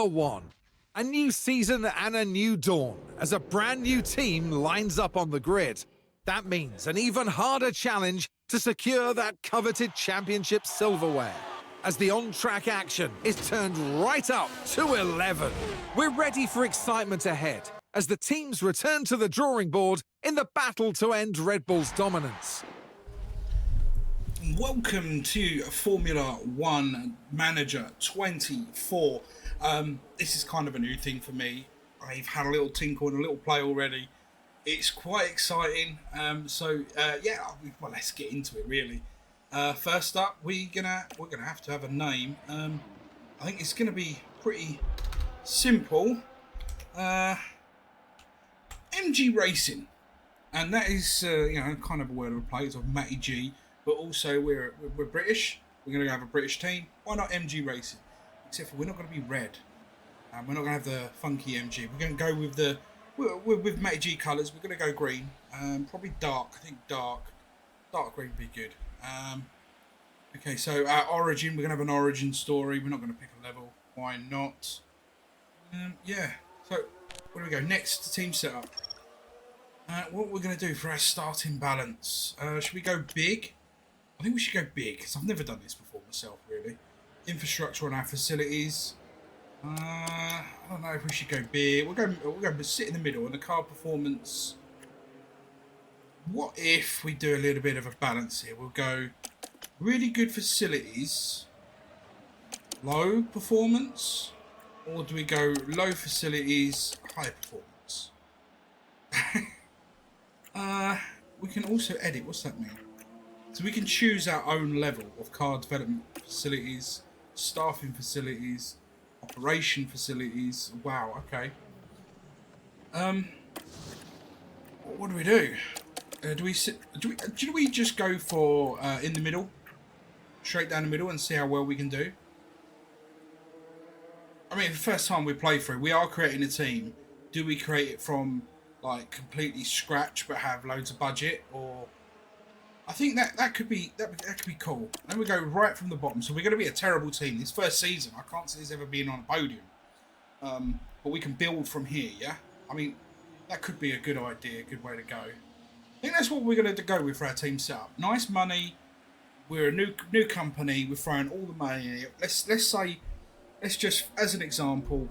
1. A new season and a new dawn as a brand new team lines up on the grid. That means an even harder challenge to secure that coveted championship silverware, as the on-track action is turned right up to 11. We're ready for excitement ahead as the teams return to the drawing board in the battle to end Red Bull's dominance. Welcome to Formula 1 Manager 24. This is kind of a new thing for me. I've had a little tinkle and a little play already. It's quite exciting. Yeah, well, let's get into it really. First up, we're gonna have to have a name. I think it's gonna be pretty simple. MG Racing, and that is kind of a word of play. It's of MattyG. But also we're British. We're going to have a British team. Why not MG Racing? Except for we're not going to be red. We're not going to have the funky MG. We're going to go with MattyG colours. We're going to go green. Probably dark. I think dark green would be good. Okay, so our origin. We're going to have an origin story. We're not going to pick a level. Why not? Yeah. So where do we go? Next, team setup. What we're going to do for our starting balance. Should we go big? I think we should go big, because I've never done this before myself, really. Infrastructure on our facilities. I don't know if we should go big. We'll go sit in the middle, and the car performance. What if we do a little bit of a balance here? We'll go really good facilities, low performance, or do we go low facilities, high performance? We can also edit. What's that mean? So we can choose our own level of car development facilities, staffing facilities, operation facilities. Wow. Okay. What do we do? Do we just go for in the middle, straight down the middle, and see how well we can do? I mean, the first time we play through, we are creating a team. Do we create it from like completely scratch but have loads of budget, or I think that could be cool. Then we go right from the bottom. So we're going to be a terrible team this first season. I can't see us ever being on a podium, but we can build from here. Yeah, I mean that could be a good idea, a good way to go. I think that's what we're going to go with for our team setup. Nice money. We're a new company. We're throwing all the money in it. Let's just as an example,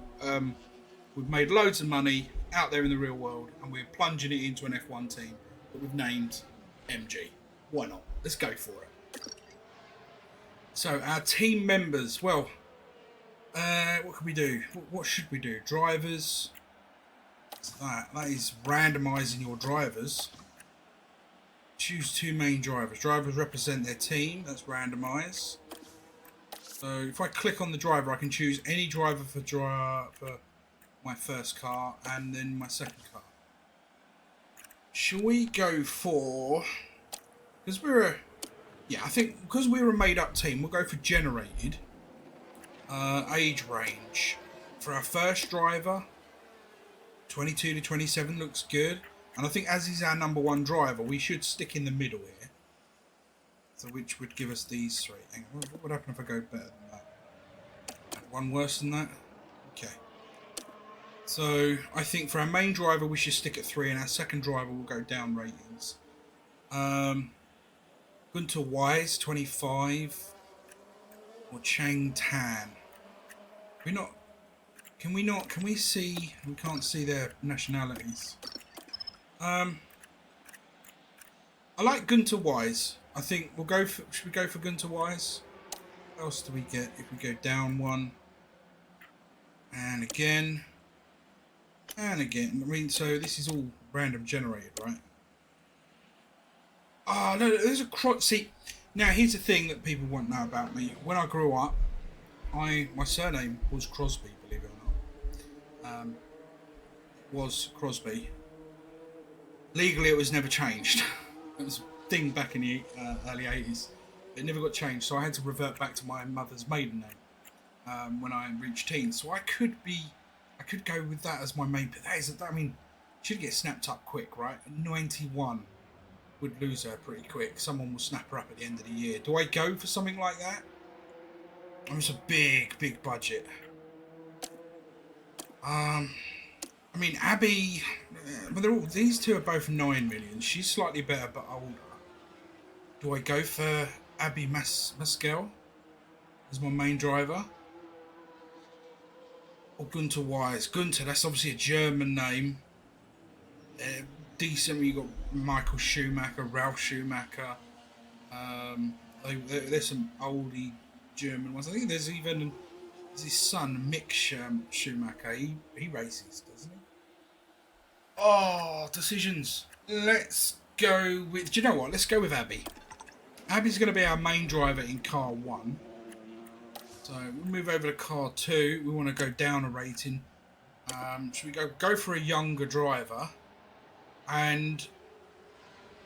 we've made loads of money out there in the real world, and we're plunging it into an F1 team that we've named MG. Why not? Let's go for it. So our team members, well, what can we do? What should we do? Drivers. That is randomizing your drivers. Choose two main drivers. Drivers represent their team. That's randomize. So if I click on the driver, I can choose any driver for my first car and then my second car. Shall we go for, because I think because we're a made up team, we'll go for generated. Age range for our first driver, 22 to 27 looks good, and I think as he's our number one driver, we should stick in the middle here. So which would give us these three. Hang on, what would happen if I go better than that? One worse than that? Okay. So I think for our main driver we should stick at 3, and our second driver will go down ratings. Gunter Wise 25 or Chang Tan. Can we see? We can't see their nationalities. I like Gunter Wise. I think we'll go for. Should we go for Gunter Wise? What else do we get if we go down one? And again. And again. I mean, so this is all random generated, right? Oh, no, there's a see, now here's the thing that people won't know about me. When I grew up, my surname was Crosby, believe it or not. Was Crosby. Legally, it was never changed. It was a thing back in the early 80s. It never got changed, so I had to revert back to my mother's maiden name when I reached teens. So I could go with that as my main. But that is, I mean, she'd get snapped up quick, right? 91 would lose her pretty quick. Someone will snap her up at the end of the year. Do I go for something like that? It's a big budget. I mean, Abby, but these two are both 9 million. She's slightly better, but older. Do I go for Abby Maskell as my main driver? Or Gunter Wise? Gunter, that's obviously a German name. Decent, you got Michael Schumacher, Ralf Schumacher. There's some oldie German ones. I think there's even his son, Mick Schumacher. He races, doesn't he? Oh, decisions. Let's go with... Do you know what? Let's go with Abby. Abby's going to be our main driver in car 1. So we'll move over to car 2. We want to go down a rating. Should we go for a younger driver? And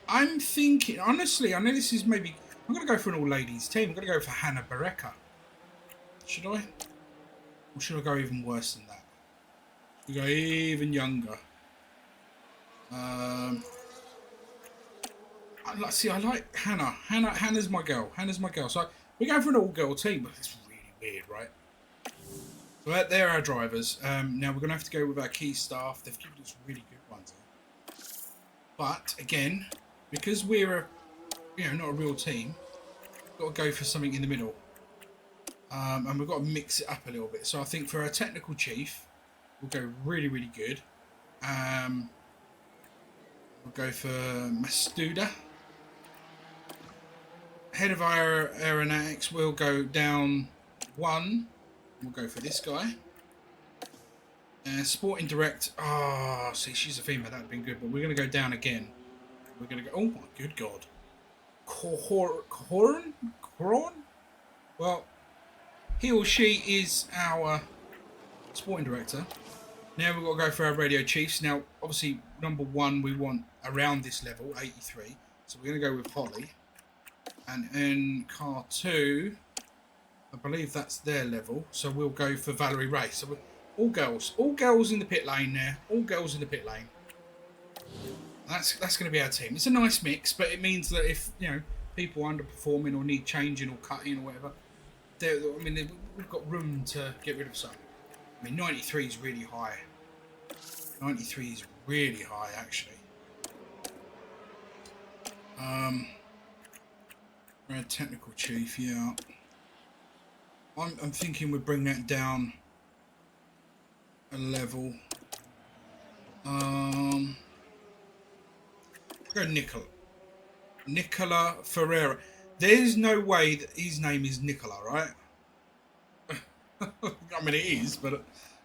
I'm thinking, honestly, I know this is maybe... I'm going to go for an all-ladies team. I'm going to go for Hannah Bareka. Should I? Or should I go even worse than that? We go even younger. I like Hannah. Hannah's my girl. So we're going for an all-girl team, but it's really weird, right? So they're our drivers. Now we're going to have to go with our key staff. They've given us really good ones here. But again, because we're not a real team, we've got to go for something in the middle. And we've got to mix it up a little bit. So I think for our technical chief, we'll go really, really good. We'll go for Mastuda. Head of our aeronautics, we'll go down 1. We'll go for this guy. Sporting direct. Oh, see, she's a female. That would have been good. But we're going to go down again. We're going to go... Oh, my good God. Coron? Well, he or she is our sporting director. Now we've got to go for our radio chiefs. Now, obviously, number 1 we want around this level, 83. So we're going to go with Holly. And in car 2, I believe that's their level. So we'll go for Valerie Ray. So we're all girls in the pit lane there. All girls in the pit lane. That's going to be our team. It's a nice mix, but it means that if people are underperforming or need changing or cutting or whatever, we've got room to get rid of some. I mean, 93 is really high. 93 is really high, actually. We're a technical chief, yeah. I'm thinking we'd bring that down a level. Go Nicola Ferreira. There's no way that his name is Nicola, right? I mean, it is, but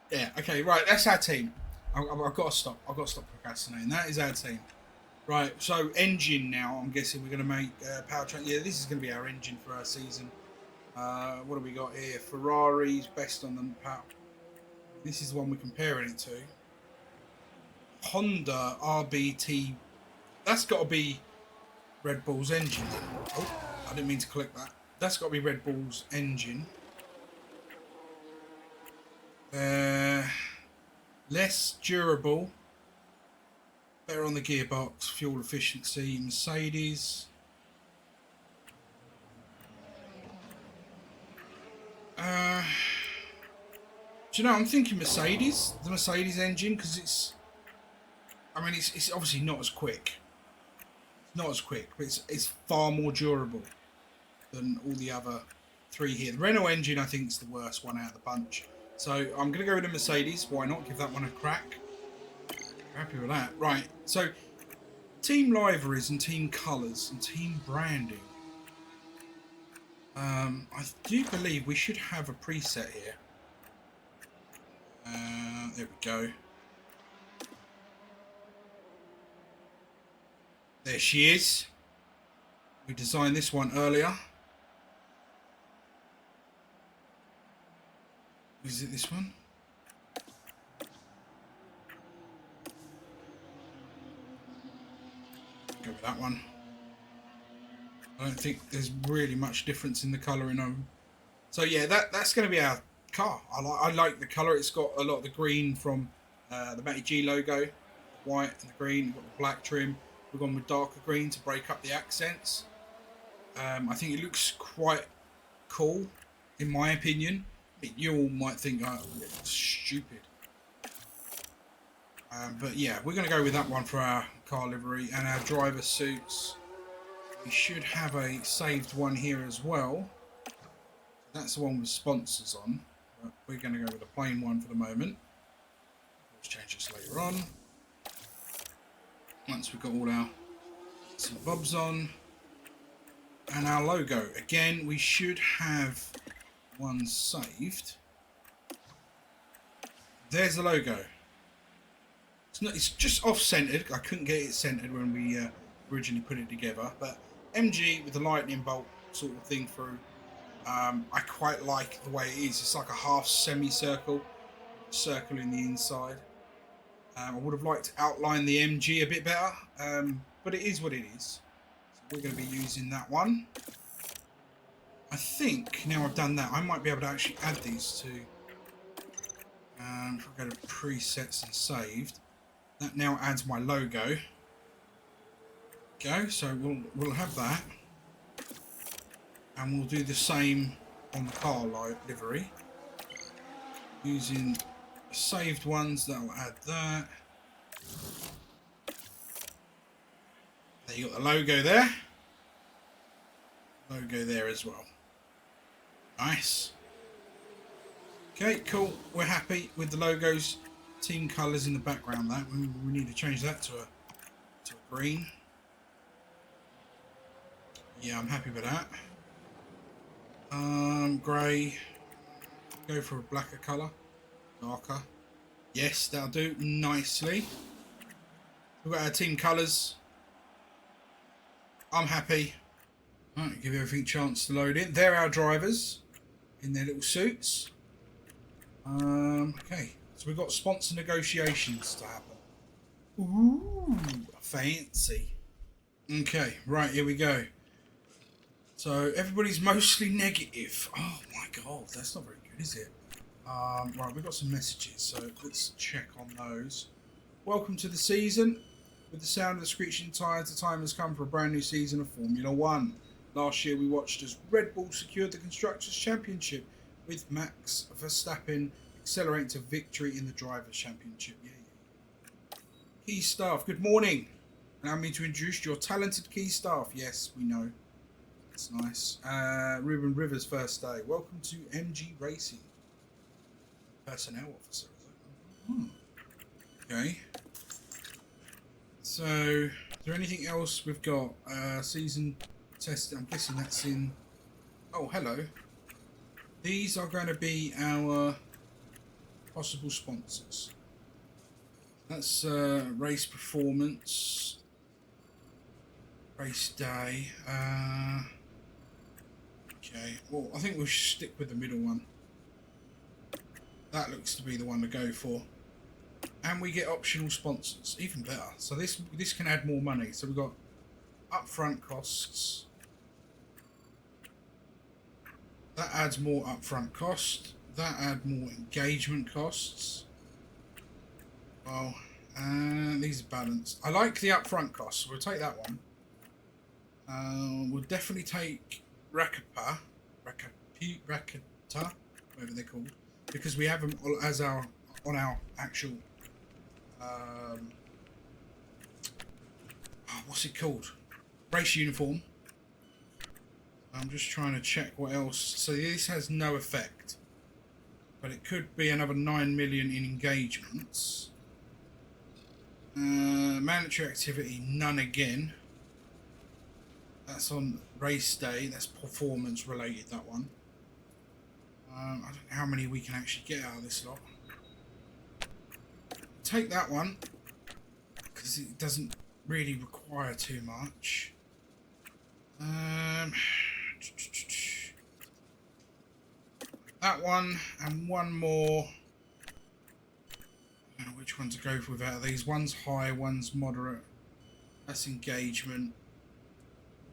yeah. Okay, right. That's our team. I've got to stop. I've got to stop procrastinating. That is our team. Right. So engine now. I'm guessing we're going to make powertrain. Yeah, this is going to be our engine for our season. What do we got here? Ferrari's best on the power. This is the one we're comparing it to. Honda RBT. That's got to be Red Bull's engine. Oh, I didn't mean to click that. That's got to be Red Bull's engine. Less durable. Better on the gearbox. Fuel efficiency. Mercedes. Do you know, I'm thinking Mercedes. The Mercedes engine, because it's obviously not as quick. Not as quick, but it's far more durable than all the other 3 here. The Renault engine, I think, is the worst one out of the bunch. So I'm going to go with the Mercedes. Why not? Give that one a crack. Happy with that. Right. So team liveries and team colours and team branding. I do believe we should have a preset here. There we go. There she is. We designed this one earlier. Is it this one? Go with that one. I don't think there's really much difference in the colouring of them. So yeah, that's going to be our car. I like the colour. It's got a lot of the green from the MattyG logo, the white and the green. We've got the black trim. We've gone with darker green to break up the accents. I think it looks quite cool, in my opinion. You all might think, oh, it's stupid. But yeah, we're going to go with that one for our car livery and our driver suits. We should have a saved one here as well. That's the one with sponsors on. But we're going to go with a plain one for the moment. Let's change this later on. Once we've got all our bits and bobs on. And our logo. Again, we should have one saved. There's the logo. It's just off-centered. I couldn't get it centered when we originally put it together. But MG with the lightning bolt sort of thing through. I quite like the way it is. It's like a half semicircle, circle in the inside. I would have liked to outline the MG a bit better, but it is what it is. So we're going to be using that one. I think now I've done that, I might be able to actually add these to. If I go to presets and saved, that now adds my logo. Go, so we'll have that. And we'll do the same on the car livery. Using saved ones, that'll add that. There you got the logo there. Logo there as well. Nice. Okay, cool. We're happy with the logos. Team colours in the background. That we need to change that to a green. Yeah, I'm happy with that. Grey. Go for a blacker colour. Darker. Yes, that'll do nicely. We've got our team colours. I'm happy. Right, give everything a chance to load in. They're our drivers in their little suits. Okay, so we've got sponsor negotiations to happen. Ooh, fancy. Okay, right, here we go. So everybody's mostly negative. Oh my god, that's not very good, is it? Right, we've got some messages, so let's check on those. Welcome to the season. With the sound of the screeching tyres, the time has come for a brand new season of Formula 1. Last year we watched as Red Bull secured the Constructors' Championship, with Max Verstappen accelerating to victory in the Drivers' Championship. Yeah. Key staff, good morning. Allow me to introduce your talented key staff. Yes, we know. That's nice. Ruben Rivers, first day. Welcome to MG Racing. Personnel officer, is it? Okay. So, is there anything else we've got? Season test, I'm guessing that's in... Oh, hello. These are going to be our possible sponsors. That's race performance, race day. Okay, well, I think we'll stick with the middle one. That looks to be the one to go for. And we get optional sponsors, even better. So this can add more money. So we've got upfront costs. That adds more upfront cost. That adds more engagement costs. Well, these are balanced. I like the upfront costs, so we'll take that one. We'll definitely take Rakata, whatever they're called, because we have them as on our actual. What's it called? Race uniform. I'm just trying to check what else. So this has no effect, but it could be another 9 million in engagements. Mandatory activity, none again. That's on race day. That's performance related, that one. I don't know how many we can actually get out of this lot. Take that one because it doesn't really require too much. That one and one more. I don't know which one to go with out of these. One's high, one's moderate. That's engagement.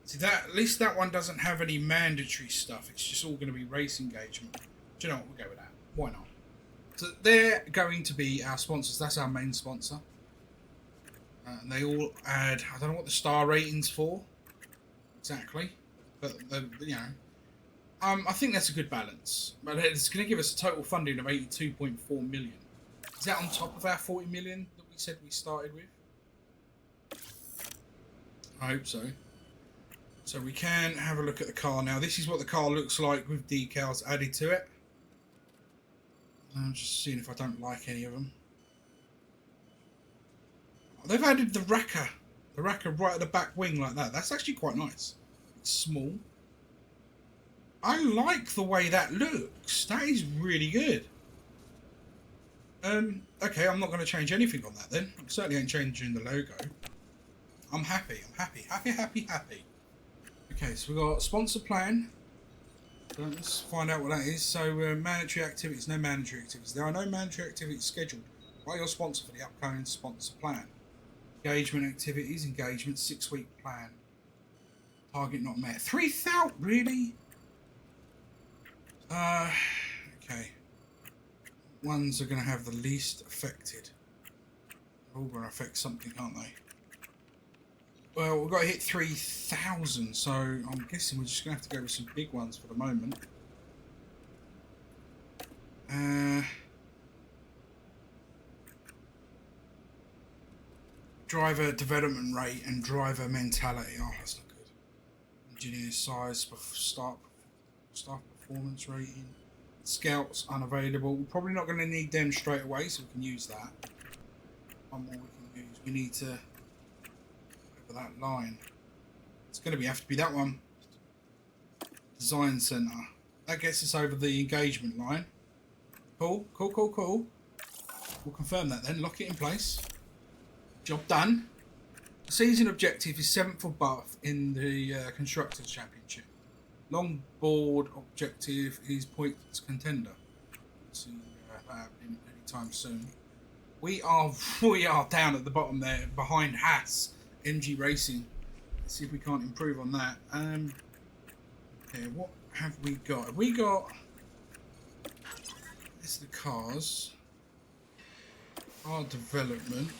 See that? At least that one doesn't have any mandatory stuff. It's just all going to be race engagement. Do you know what? We'll go with that. Why not? So they're going to be our sponsors. That's our main sponsor. And they all add, I don't know what the star rating's for exactly, but you know, I think that's a good balance. But it's going to give us a total funding of 82.4 million. Is that on top of our 40 million that we said we started with? I hope so. So we can have a look at the car now. This is what the car looks like with decals added to it. I'm just seeing if I don't like any of them. They've added the Racker right at the back wing like that. That's actually quite nice. It's small. I like the way that looks. That is really good. Okay, I'm not going to change anything on that then. I certainly ain't changing the logo. I'm happy. I'm happy. Happy, happy, happy. Okay, so we've got sponsor plan. So let's find out what that is. So, mandatory activities. No mandatory activities. There are no mandatory activities scheduled by your sponsor for the upcoming sponsor plan. Engagement activities. Engagement. 6-week plan. Target not met. 3,000? Really? Okay. Ones are going to have the least affected. They're all going to affect something, aren't they? Well, we've got to hit 3,000, so I'm guessing we're just going to have to go with some big ones for the moment. Driver development rate and driver mentality. Oh, that's not good. Engineer size, staff performance rating. Scouts unavailable. We're probably not going to need them straight away, so we can use that. One more we can use. We need to over that line. It's going to have to be that one. Design center. That gets us over the engagement line. Cool, cool, cool, cool. We'll confirm that then. Lock it in place. Job done. The season objective is 7th above in the constructors championship. Long board objective is points contender. See that happening anytime soon. We are down at the bottom there behind Haas, MG Racing. Let's see if we can't improve on that. Okay, what have we got? Have we got? It's the cars. Car development.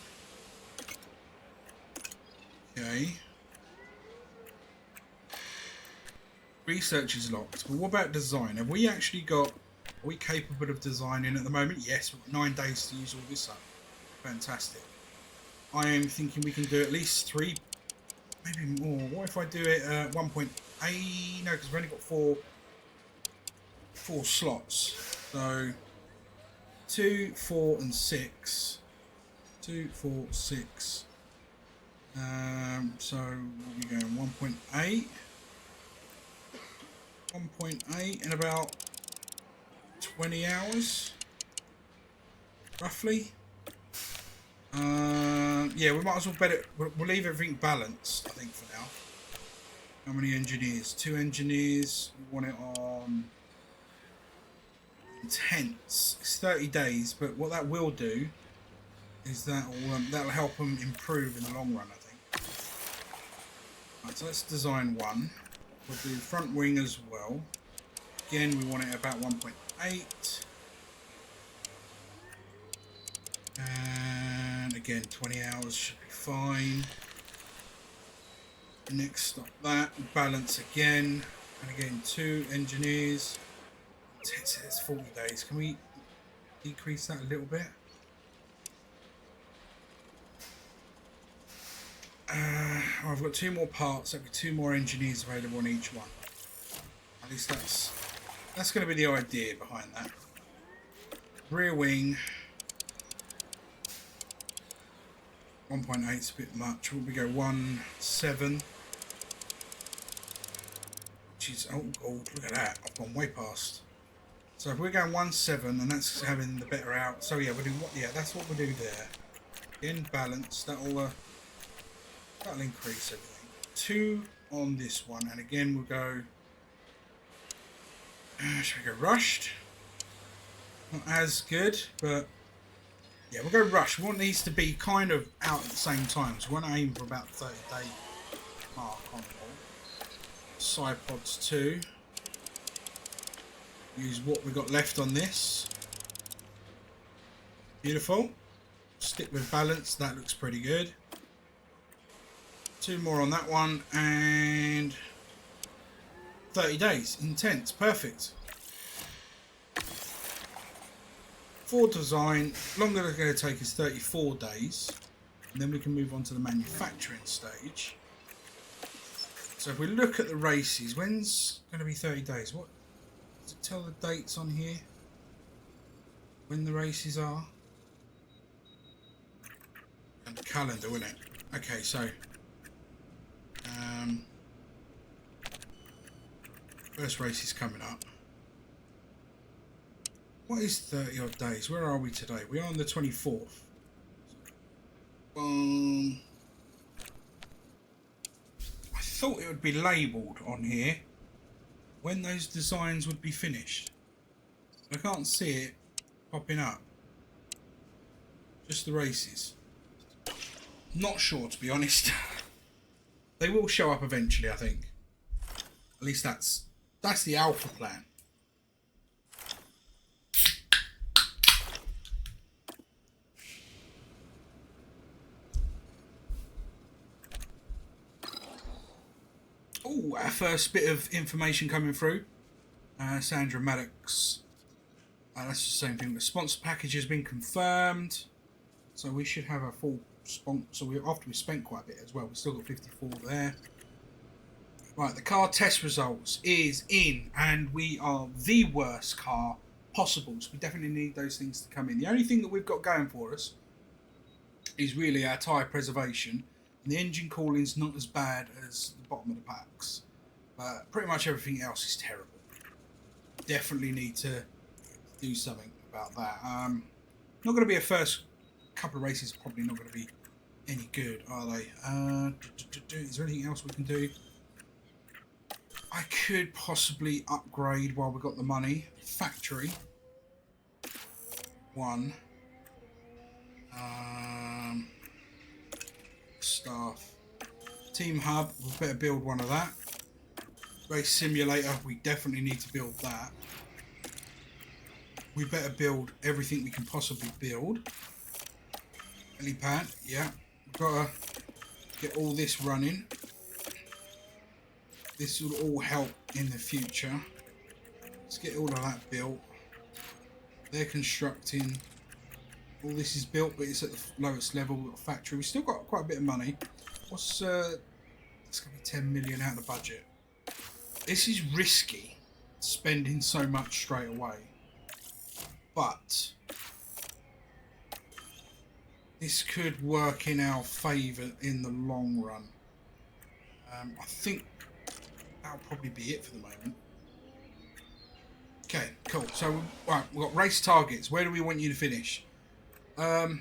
Okay. Research is locked, but what about design? Have we actually got? Are we capable of designing at the moment? Yes, we've got 9 days to use all this up. Fantastic. I am thinking we can do at least 3, maybe more. What if I do it 1.8? No, because we've only got four slots. So 2, 4, and 6. 2, 4, 6. So we'll be going 1.8. 1.8 in about 20 hours, roughly. Yeah, we might as well we'll leave everything balanced, I think, for now. How many engineers? 2 engineers. We want it on intense. It's 30 days, but what that will do is that'll help them improve in the long run, I think. Right, so let's design one. We'll do front wing as well. Again, we want it about 1.8. And again, 20 hours should be fine. Next, stop that. Balance again. And again, 2 engineers. It says 40 days. Can we decrease that a little bit? I've got 2 more parts. There'll be 2 more engineers available on each one. At least that's going to be the idea behind that. Rear wing. 1.8 is a bit much. Will we go 1.7? Which is oh look at that! I've gone way past. So if we're going 1.7, and that's having the better out. So yeah, we'll do what? Yeah, that's what we'll do there. In balance, that'll increase everything. 2 on this one, and again we'll go. Should we go rushed? Not as good, but yeah, we'll go rushed. We want these to be kind of out at the same time, so we want to aim for about 30-day mark on all. Side pods 2. Use what we got left on this. Beautiful. Stick with balance. That looks pretty good. 2 more on that one, and 30 days. Intense. Perfect. For design, longer it's going to take is 34 days. And then we can move on to the manufacturing stage. So if we look at the races, when's going to be 30 days? What does it tell the dates on here? When the races are? And the calendar, wouldn't it? Okay, so first race is coming up. What is 30 odd days? Where are we today? We are on the 24th. I thought it would be labelled on here when those designs would be finished. I can't see it popping up. Just the races. Not sure, to be honest. They will show up eventually, I think. At least that's the alpha plan. Oh, our first bit of information coming through. Sandra Maddox. That's the same thing. The sponsor package has been confirmed. So we should have a full sponsor. After we spent quite a bit as well. We've still got 54 there. Right, the car test results is in. And we are the worst car possible. So we definitely need those things to come in. The only thing that we've got going for us is really our tyre preservation. And the engine cooling's not as bad as the bottom of the packs. But pretty much everything else is terrible. Definitely need to do something about that. Not going to be a first couple of races, probably not going to be any good, are they? Is there anything else we can do? I could possibly upgrade while we've got the money. Factory. 1. Staff. Team hub, we better build one of that. Race simulator, we definitely need to build that. We better build everything we can possibly build. Helipad, yeah. We've got to get all this running. This will all help in the future. Let's get all of that built. They're constructing. All this is built, but it's at the lowest level. We've got a factory. We've still got quite a bit of money. What's it's going to be 10 million out of the budget. This is risky, spending so much straight away. But this could work in our favour in the long run. I think that'll probably be it for the moment. Okay, cool. So, right, we've got race targets. Where do we want you to finish? I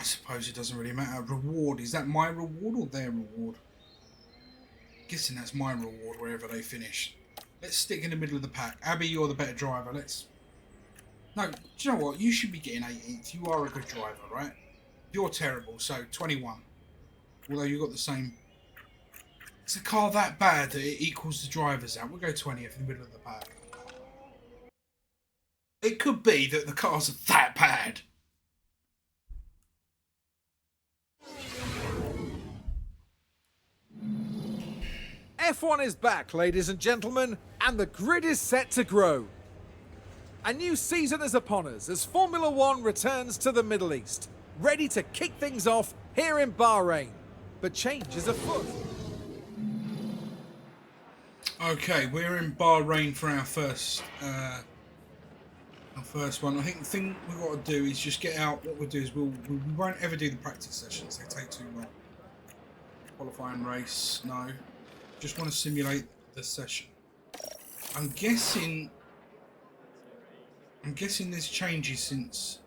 suppose it doesn't really matter. Reward, is that my reward or their reward? I'm guessing that's my reward wherever they finish. Let's stick in the middle of the pack. Abby, you're the better driver. No, do you know what? You should be getting 18th. You are a good driver, right? You're terrible, so 21. Although you've got the same... Is the car that bad that it equals the drivers out? We'll go 20th in the middle of the pack. It could be that the cars are that bad. F1 is back, ladies and gentlemen, and the grid is set to grow. A new season is upon us as Formula One returns to the Middle East, ready to kick things off here in Bahrain. But change is afoot. Okay, we're in Bahrain for our first one. I think the thing we've got to do is just get out. What we'll do is we won't ever do the practice sessions. They take too long. Qualifying race, no. Just want to simulate the session. I'm guessing there's changes since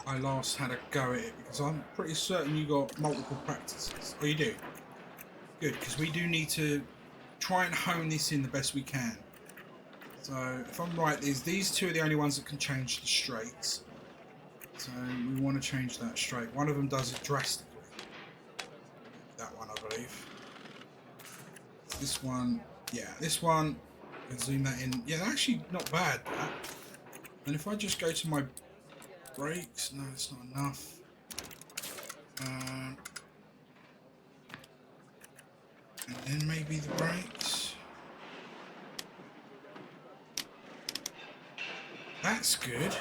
I last had a go at it, because I'm pretty certain you got multiple practices. Oh, you do? Good, because we do need to try and hone this in the best we can. So, if I'm right, these two are the only ones that can change the straights. So, we want to change that straight. One of them does it drastically. That one, I believe. This one, yeah, this one, and zoom that in. Yeah, they're actually not bad, that. And if I just go to my brakes, no, it's not enough. And then maybe the brakes. That's good.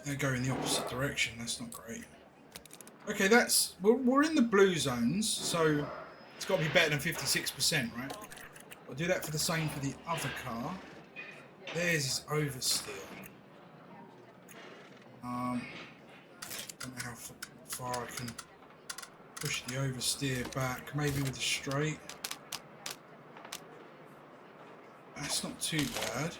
They go in the opposite direction. That's not great. Okay, we're in the blue zones, so it's got to be better than 56%, right? I'll do that for the same for the other car. There's his oversteer. I don't know how far I can push the oversteer back. Maybe with a straight. That's not too bad.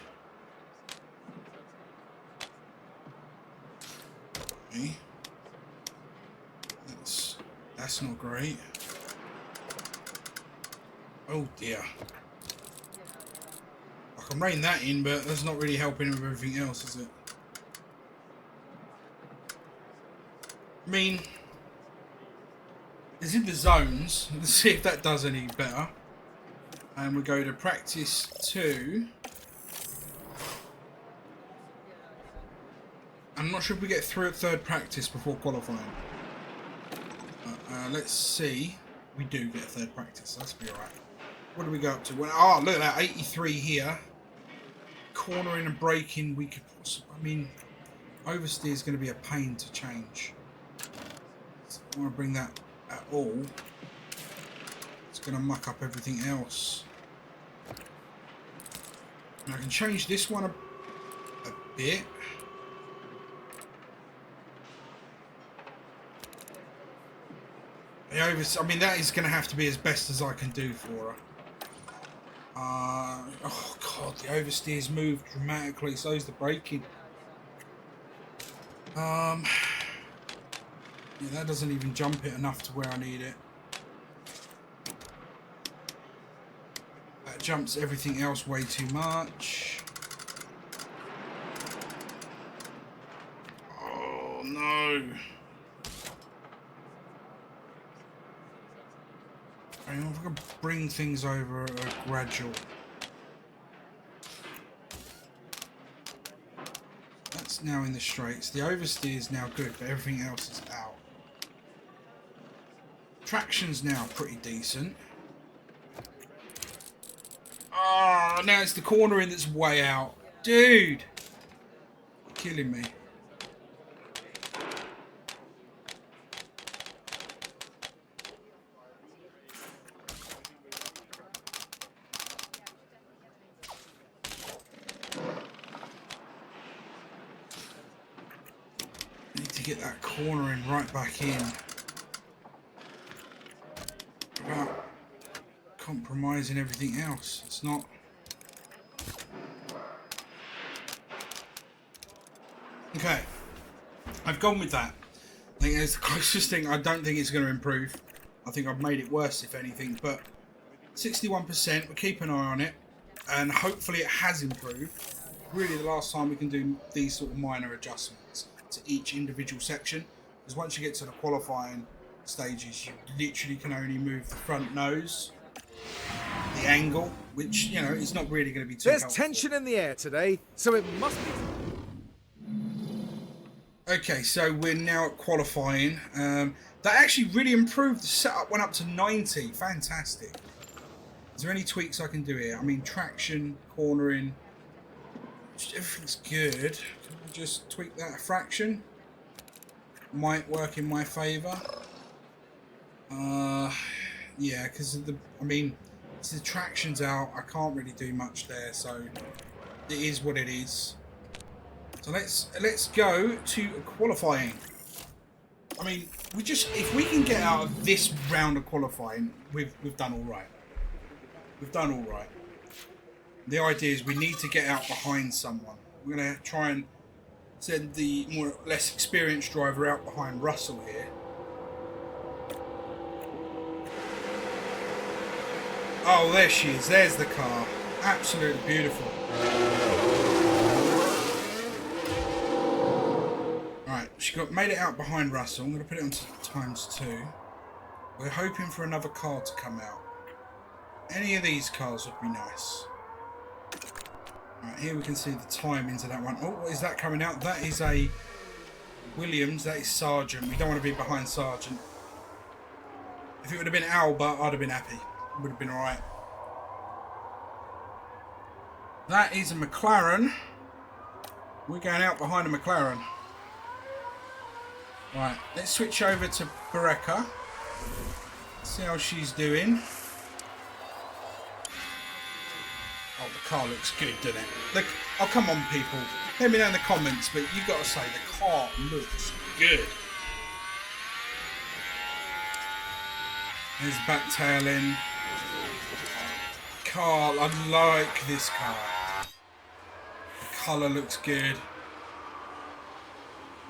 Okay. That's not great. Oh dear. I can rein that in, but that's not really helping with everything else, is it? I mean, it's in the zones. Let's see if that does any better. And we go to practice 2. I'm not sure if we get through a third practice before qualifying. Let's see. We do get a third practice. That's be alright. What do we go up to? Well, oh, look at that. 83 here. Cornering and braking, we could possibly... I mean, oversteer is going to be a pain to change. So I don't want to bring that at all. It's going to muck up everything else. And I can change this one a bit. I mean, that is going to have to be as best as I can do for her. Oh god, the oversteer's moved dramatically, so's the braking. Yeah, that doesn't even jump it enough to where I need it. That jumps everything else way too much. Oh no. I mean, if I can bring things over at a gradual. That's now in the straights. The oversteer is now good, but everything else is out. Traction's now pretty decent. Oh, now it's the cornering that's way out. Dude! You're killing me. Get that cornering right back in without compromising everything else. It's not. Okay, I've gone with that. I think it's the closest thing. I don't think it's going to improve. I think I've made it worse, if anything. But 61%, we're keeping an eye on it, and hopefully it has improved. Really, the last time we can do these sort of minor adjustments to each individual section, because once you get to the qualifying stages, you literally can only move the front nose, the angle, which, you know, is not really going to be too There's helpful. tension in the air today, so it must be... Okay, so we're now at qualifying. That actually really improved. The setup went up to 90. Fantastic. Is there any tweaks I can do here? I mean, traction, cornering, everything's good. Can I just tweak that a fraction? Might work in my favour. Yeah, because of the... I mean, the traction's out. I can't really do much there, so it is what it is. So let's go to qualifying. I mean, if we can get out of this round of qualifying, we've done all right. We've done all right. The idea is we need to get out behind someone. We're going to try and send the less experienced driver out behind Russell here. Oh, there she is. There's the car. Absolutely beautiful. Right, she made it out behind Russell. I'm going to put it on ×2. We're hoping for another car to come out. Any of these cars would be nice. Right, here we can see the timings of that one. Oh, what is that coming out? That is a Williams. That is Sargent. We don't want to be behind Sargent. If it would have been Alba, I'd have been happy. It would have been alright. That is a McLaren. We're going out behind a McLaren. Right, let's switch over to Bereka. See how she's doing. Oh, the car looks good, doesn't it? Look, oh, come on, people. Let me know in the comments, but you've got to say the car looks good. There's backtailing. Car, I like this car. The colour looks good.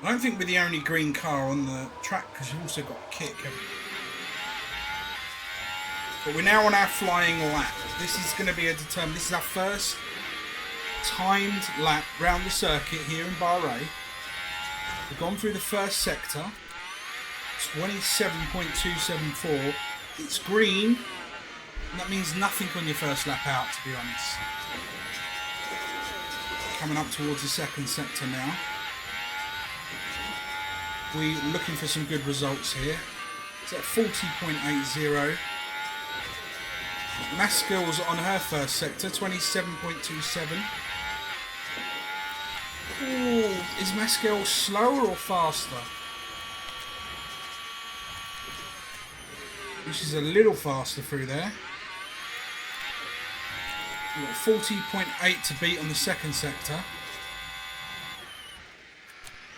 I don't think we're the only green car on the track because you've also got a kick, haven't you? But we're now on our flying lap. This is going to be this is our first timed lap round the circuit here in Bahrain. We've gone through the first sector. 27.274. It's green. And that means nothing on your first lap out, to be honest. Coming up towards the second sector now. We're looking for some good results here. It's at 40.80. Maskell's on her first sector, 27.27. Ooh, is Maskell slower or faster? She's a little faster through there. We've got 40.8 to beat on the second sector.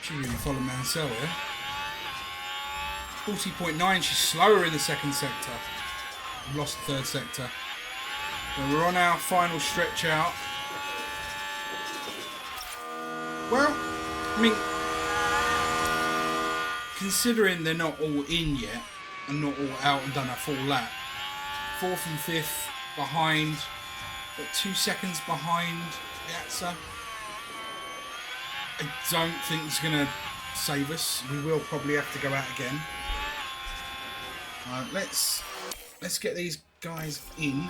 She really followed Mansell here. 40.9, she's slower in the second sector. We've lost the third sector. So we're on our final stretch out. Well, I mean, considering they're not all in yet, and not all out and done a full lap. 4th and 5th behind, but 2 seconds behind Piazza. I don't think it's going to save us. We will probably have to go out again. Let's get these guys in.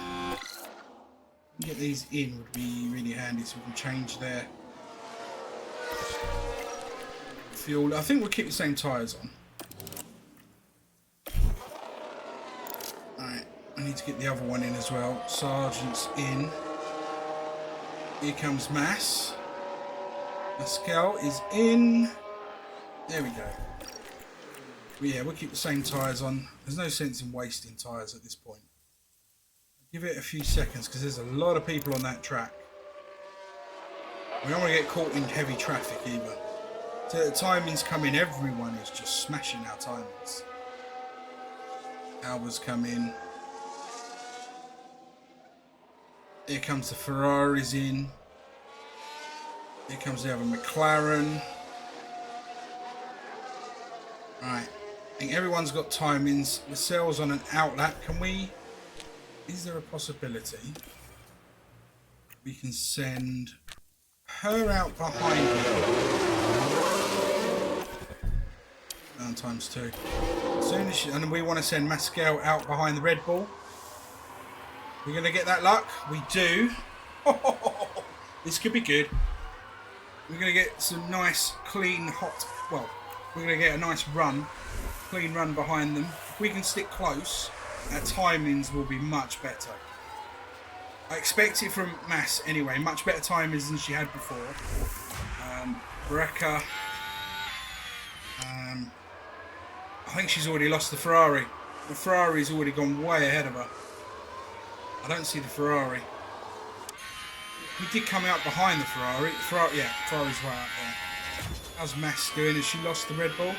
Get these in would be really handy so we can change their fuel. I think we'll keep the same tyres on. Alright, I need to get the other one in as well. Sergeant's in. Here comes Maskell is in. There we go. But yeah, we'll keep the same tyres on. There's no sense in wasting tyres at this point. Give it a few seconds because there's a lot of people on that track. We don't want to get caught in heavy traffic either. So the timings come in, everyone is just smashing our timings. Albers come in. Here comes the Ferraris in. Here comes the other McLaren. Right, I think everyone's got timings. Lascelles on an outlap. Can we? Is there a possibility we can send her out behind me? Down ×2. As soon as she, and we want to send Maskell out behind the Red Bull. We're going to get that luck. We do. This could be good. We're going to get some nice, clean, hot. Well, we're going to get a nice run, clean run behind them. If we can stick close, our timings will be much better. I expect it from Mass anyway. Much better timings than she had before. Bereka. I think she's already lost the Ferrari. The Ferrari's already gone way ahead of her. I don't see the Ferrari. We did come out behind the Ferrari. Yeah, Ferrari's right out there. How's Mass doing? Has she lost the Red Bull?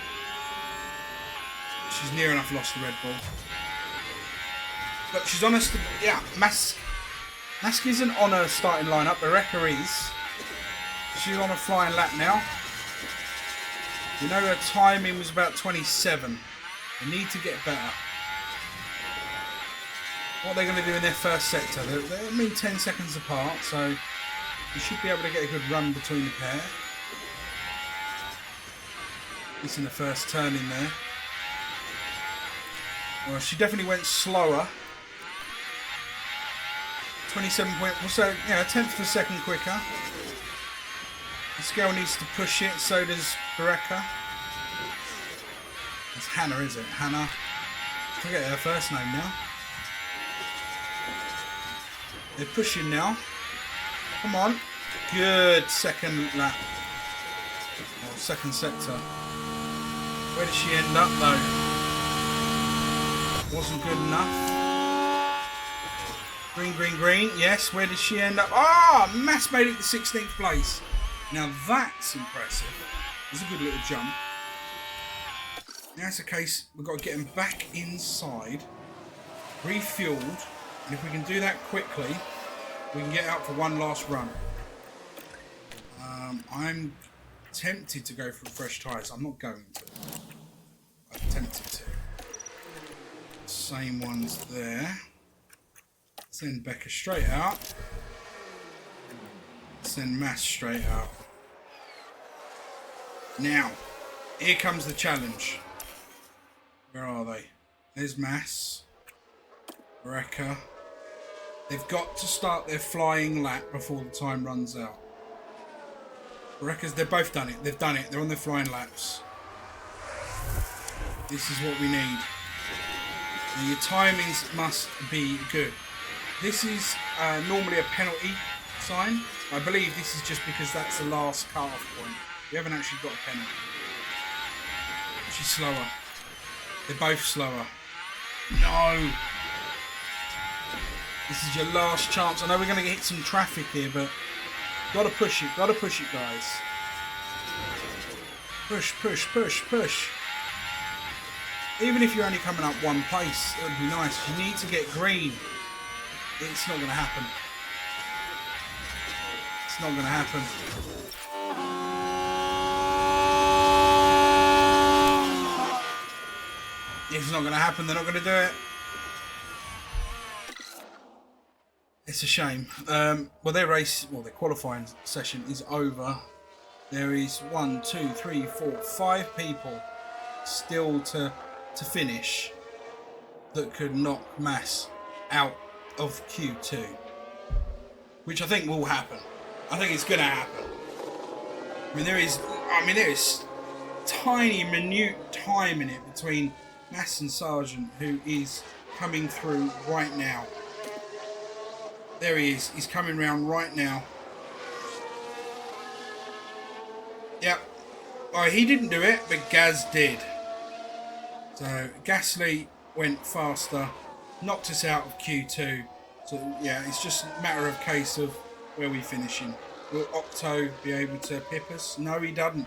She's near enough lost the Red Bull. But she's on us. Yeah, Mask isn't on her starting lineup. Bereka is. She's on a flying lap now. You know her timing was about 27. They need to get better. What are they going to do in their first sector? They're 10 seconds apart, so you should be able to get a good run between the pair. At least in the first turn in there. Well, she definitely went slower. 27 point, so yeah, a tenth of a second quicker. The scale needs to push it, so does Bereka. That's Hannah, is it? Hannah. I forget her first name now. They're pushing now. Come on. Good second lap. Or second sector. Where did she end up though? Wasn't good enough. Green, green, green. Yes, where did she end up? Ah, Mass made it to 16th place. Now that's impressive. It's a good little jump. Now it's a case, we've got to get him back inside, refueled, and if we can do that quickly, we can get out for one last run. I'm tempted to go for fresh tyres. I'm not going to. I'm tempted to. Same ones there. Send Becca straight out. Send Mass straight out. Now, here comes the challenge. Where are they? There's Mass. Recca. They've got to start their flying lap before the time runs out. Recca's, they've both done it. They've done it. They're on their flying laps. This is what we need. And your timings must be good. This is normally a penalty sign. I believe this is just because that's the last cut-off point. We haven't actually got a penalty. She's slower. They're both slower. No. This is your last chance. I know we're going to hit some traffic here, but got to push it. Got to push it, guys. Push, push, push, push. Even if you're only coming up one place, it would be nice. You need to get green. It's not going to happen. It's not going to happen. It's not going to happen. They're not going to do it. It's a shame. Well, their qualifying session is over. There is 1, 2, 3, 4, 5 people still to finish that could knock Mass out of Q2, which I think will happen. I think it's going to happen. I mean, there is tiny, minute time in it between Mass and Sargent, who is coming through right now. There he is. He's coming round right now. Yep. Oh, he didn't do it, but Gaz did. So Gasly went faster, knocked us out of Q2. So yeah, it's just a matter of case of where we finishing. Will Octo be able to pip us? No, he doesn't.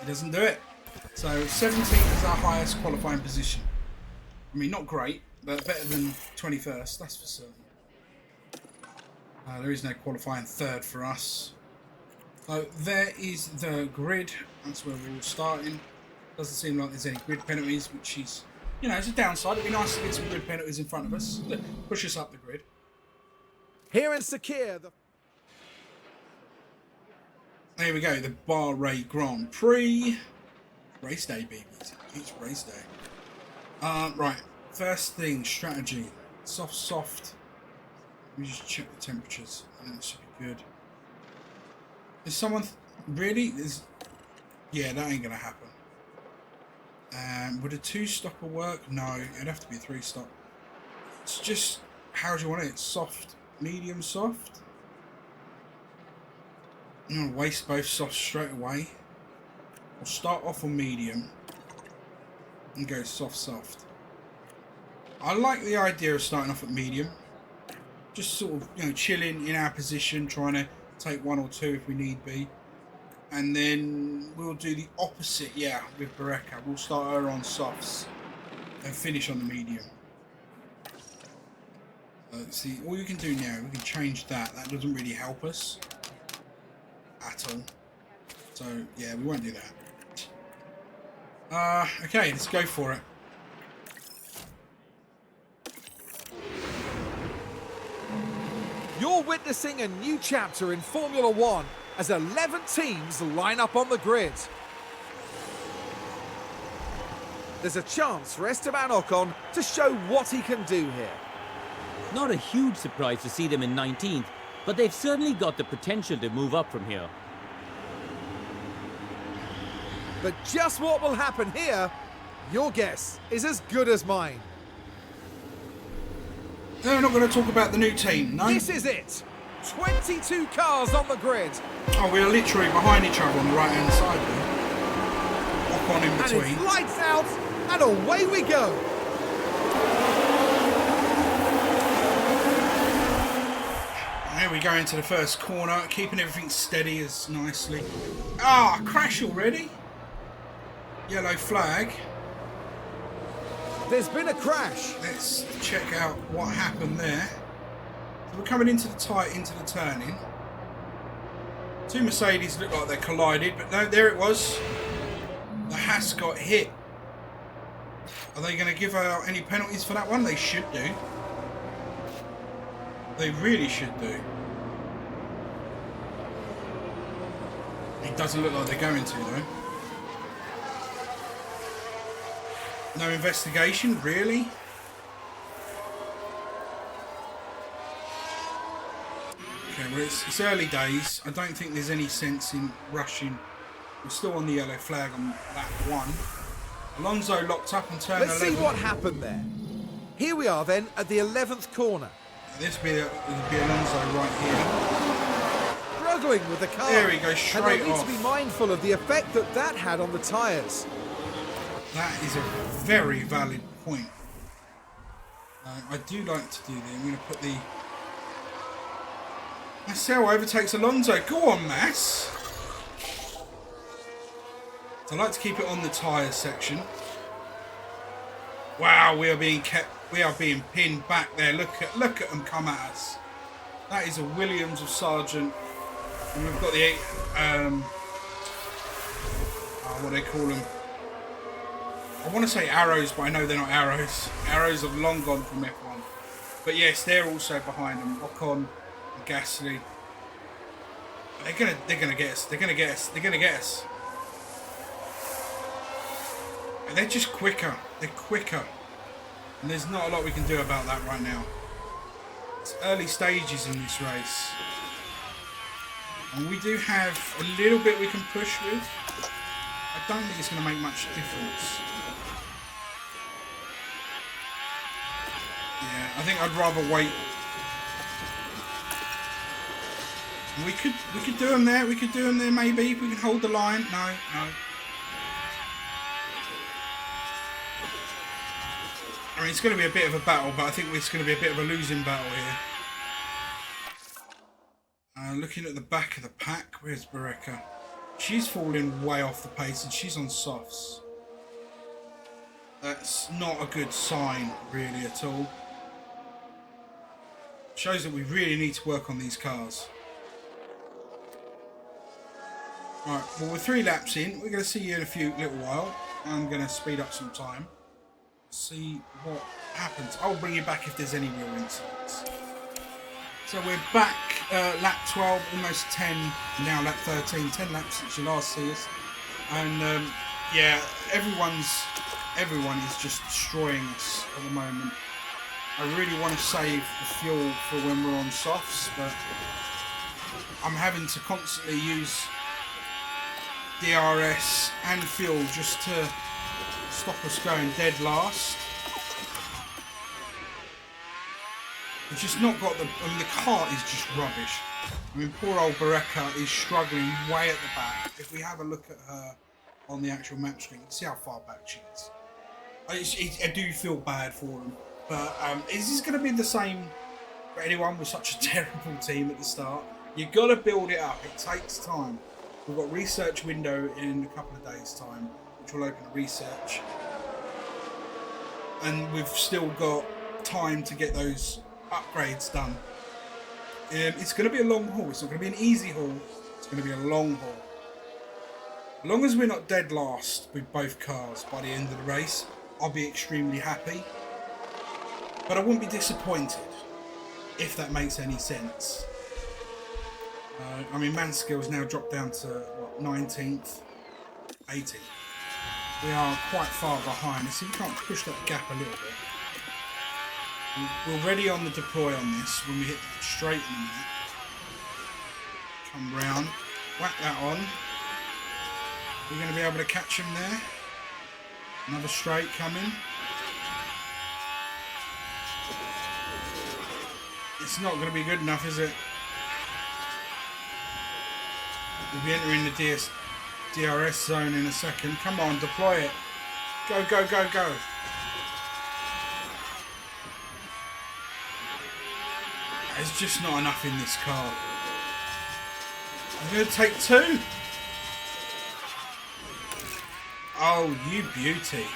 He doesn't do it. So 17th is our highest qualifying position. I mean, not great, but better than 21st, that's for certain. There is no qualifying third for us. So there is the grid. That's where we're all starting. Doesn't seem like there's any grid penalties, which is, you know, it's a downside. It'd be nice to get some grid penalties in front of us that push us up the grid. Here in Sakir, There we go, the Bahrain Grand Prix. Race day, baby. It's race day. Right, first thing, strategy. Soft. Let me just check the temperatures. That should be good. Is someone really? Yeah, that ain't gonna happen. Would a 2-stopper work? No, it'd have to be a 3-stop. It's just, how do you want it? Soft, medium, soft. I'm gonna waste both softs straight away. We'll start off on medium and go soft. I like the idea of starting off at medium. Just sort of, you know, chilling in our position, trying to take 1 or 2 if we need be. And then we'll do the opposite, yeah, with Bareka. We'll start her on softs and finish on the medium. See, all you can do now, we can change that. That doesn't really help us at all. So, yeah, we won't do that. Okay, let's go for it. you're witnessing a new chapter in Formula One as 11 teams line up on the grid. There's a chance for Esteban Ocon to show what he can do here. Not a huge surprise to see them in 19th, but they've certainly got the potential to move up from here. But just what will happen here, your guess is as good as mine. No, we're not going to talk about the new team, no? This is it. 22 cars on the grid. Oh, we're literally behind each other on the right-hand side there. Lock on in And between. it's lights out, and away we go. There we go into the first corner, keeping everything steady as nicely. Ah, crash already. Yellow flag. There's been a crash. Let's check out what happened there. So we're coming into the turn-in. Two Mercedes look like they collided, but no, there it was. The Haas got hit. Are they going to give out any penalties for that one? They should do. They really should do. It doesn't look like they're going to, though. No investigation, really? Okay, well, it's early days. I don't think there's any sense in rushing. We're still on the yellow flag on lap 1. Alonso locked up on turn 11. Let's see what happened there. Here we are then at the 11th corner. This will be Alonso right here. Struggling with the car. There he goes, straight and they need off. to be mindful of the effect that that had on the tyres. That is a very valid point. I do like to do that. I'm going to put the... Marcel overtakes Alonso. Go on, Mass. So I like to keep it on the tyres section. Wow, we are being pinned back there. Look at them come at us. That is a Williams of Sargent. And we've got the what do they call them? I want to say arrows, but I know they're not arrows. Arrows have long gone from F1. But yes, they're also behind them. Ocon and Gasly. They're gonna get us. They're gonna get us. They're gonna get us. And they're just quicker. They're quicker. And there's not a lot we can do about that right now. It's early stages in this race. And we do have a little bit we can push with. I don't think it's going to make much difference. Yeah, I think I'd rather wait. We could do them there. We could do them there maybe. If we can hold the line. No. I mean, it's going to be a bit of a battle, but I think it's going to be a bit of a losing battle here. Looking at the back of the pack, where's Bareka? She's falling way off the pace and she's on softs. That's not a good sign, really, at all. Shows that we really need to work on these cars. Alright, well, we're 3 laps in. We're going to see you in a little while. I'm going to speed up some time. See what happens. I'll bring you back if there's any real incidents. So we're back, lap 12, almost 10, now lap 13, 10 laps since you last see us. And yeah, everyone is just destroying us at the moment. I really want to save the fuel for when we're on softs, but I'm having to constantly use DRS and fuel just to stop us going dead last. It's just not got the... I mean, the car is just rubbish. I mean, poor old Bareka is struggling way at the back. If we have a look at her on the actual map screen, you can see how far back she is. I do feel bad for them. But is this going to be the same for anyone with such a terrible team at the start? You've got to build it up. It takes time. We've got research window in a couple of days' time, which will open a research. And we've still got time to get those upgrades done. It's going to be a long haul. It's not going to be an easy haul. It's going to be a long haul. As long as we're not dead last with both cars by the end of the race, I'll be extremely happy. But I wouldn't be disappointed, if that makes any sense. I mean, Manskill's now dropped down to, what, 19th, 18th. We are quite far behind. Let's see if we can't push that gap a little bit. We're ready on the deploy on this when we hit the straight in that. Come round, whack that on. We're going to be able to catch him there. Another straight coming. It's not going to be good enough, is it? We'll be entering the DRS zone in a second. Come on, deploy it. Go, go, go, go. There's just not enough in this car. I'm going to take 2. Oh, you beauty.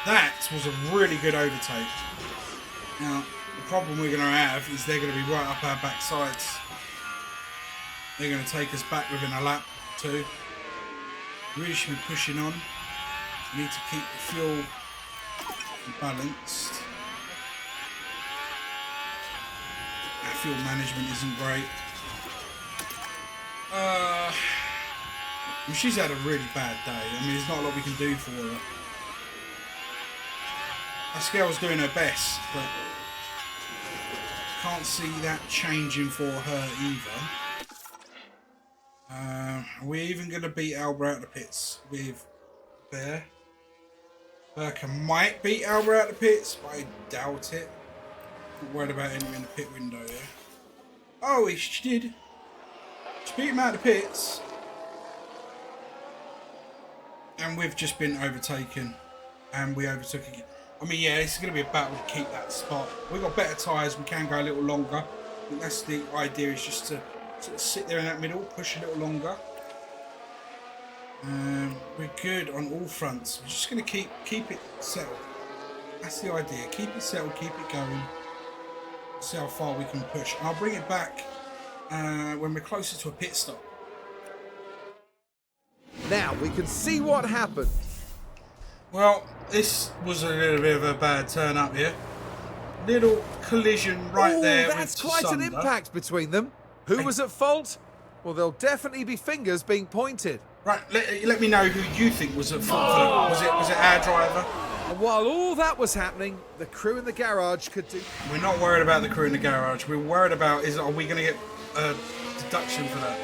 That was a really good overtake. Now, the problem we're going to have is they're going to be right up our backsides. They're going to take us back within a lap or 2. Really should be pushing on. We need to keep the fuel balanced. Our fuel management isn't great. She's had a really bad day. I mean, there's not a lot we can do for her. Pascal's doing her best, but can't see that changing for her either. Are we even going to beat Albert out of the pits with Bear? Burker might beat Albert out of the pits, but I doubt it. Not worried about entering the pit window here. Oh, she did. She beat him out of the pits. And we've just been overtaken. And we overtook again. I mean, yeah, it's going to be a battle to keep that spot. We've got better tyres. We can go a little longer. I think that's the idea, is just to sort of sit there in that middle, push a little longer. We're good on all fronts. We're just going to keep it settled. That's the idea. Keep it settled, keep it going. See how far we can push. And I'll bring it back when we're closer to a pit stop. Now we can see what happened. Well, this was a little bit of a bad turn up here. Little collision right there. That's with quite an Sunder. impact between them. Who was at fault? Well, there'll definitely be fingers being pointed. Right, let me know who you think was at fault for that. Was it our driver? And while all that was happening, the crew in the garage could do... We're not worried about the crew in the garage. We're worried about are we going to get a deduction for that?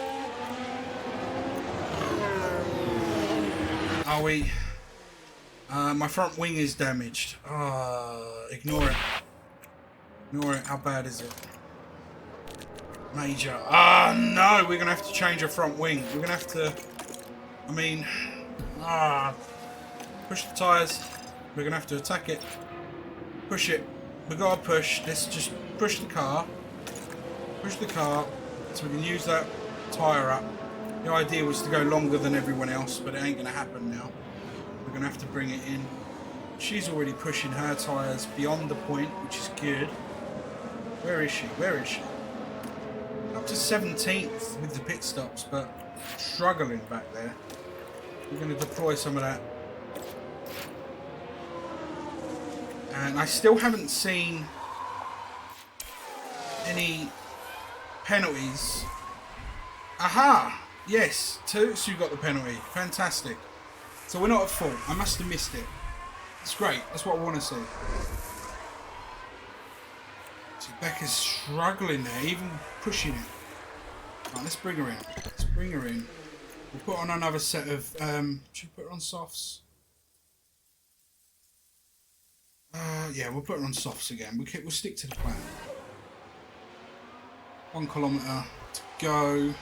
Are we? My front wing is damaged. Ignore it. Ignore it. How bad is it? Major. No, we're going to have to change our front wing. We're going to have to... I mean... push the tyres. We're going to have to attack it. Push it. We've got to push. Let's just push the car. Push the car so we can use that tyre up. The idea was to go longer than everyone else, but it ain't going to happen now. We're going to have to bring it in. She's already pushing her tyres beyond the point, which is good. Where is she? Where is she? Up to 17th with the pit stops, but struggling back there. We're going to deploy some of that. And I still haven't seen any penalties. Aha! Yes, Tsu got the penalty. Fantastic. So we're not at fault. I must have missed it. It's great. That's what I want to see. So Becca's struggling there, even pushing it. Right, let's bring her in. Let's bring her in. We'll put on another set of... should we put her on softs? Yeah, we'll put her on softs again. We'll stick to the plan. 1 kilometre to go.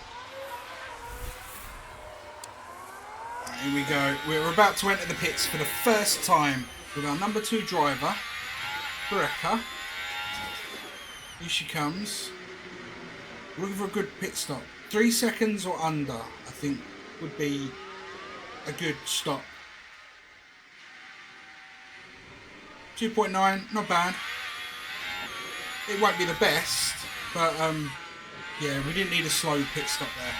Right, here we go. We're about to enter the pits for the first time with our number 2 driver, Brecca. Here she comes. We're looking for a good pit stop. 3 seconds or under, I think, would be a good stop. 2.9, not bad. It won't be the best, but yeah, we didn't need a slow pit stop there.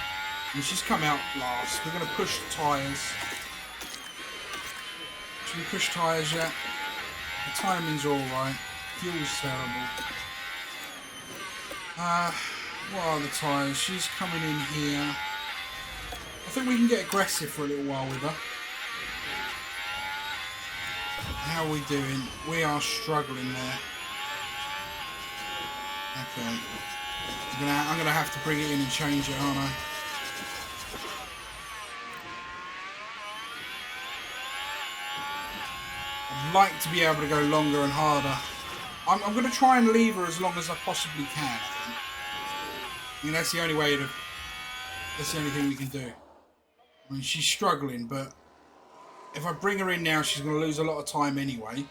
And she's come out last. We're going to push the tyres. Should we push tyres yet? The timing's alright. Fuel's terrible. What are the tyres? She's coming in here. I think we can get aggressive for a little while with her. How are we doing? We are struggling there. Okay. I'm gonna have to bring it in and change it, aren't I? I'd like to be able to go longer and harder. I'm going to try and leave her as long as I possibly can, I think. I mean, that's the only way to That's the only thing we can do. I mean, she's struggling, but if I bring her in now, she's going to lose a lot of time anyway.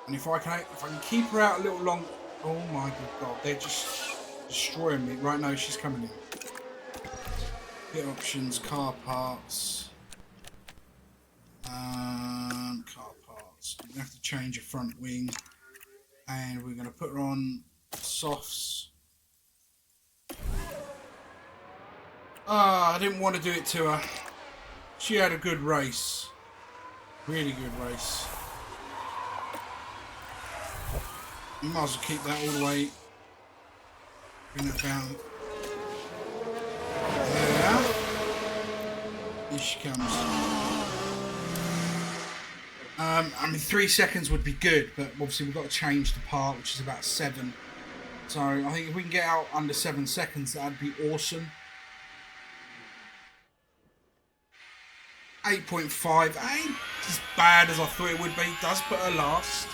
And if I can keep her out a little long, oh my good God, they're just destroying me. Right now, she's coming in. Pit options, car parts, car parts. We're going to have to change her front wing, and we're going to put her on softs. I didn't want to do it to her. She had a good race. Really good race. You might as well keep that all the way. Bring that down. There. Here she comes. I mean, 3 seconds would be good, but obviously we've got to change the part, which is about 7. So I think if we can get out under 7 seconds, that'd be awesome. 8.5 ain't as bad as I thought it would be. It does put her last.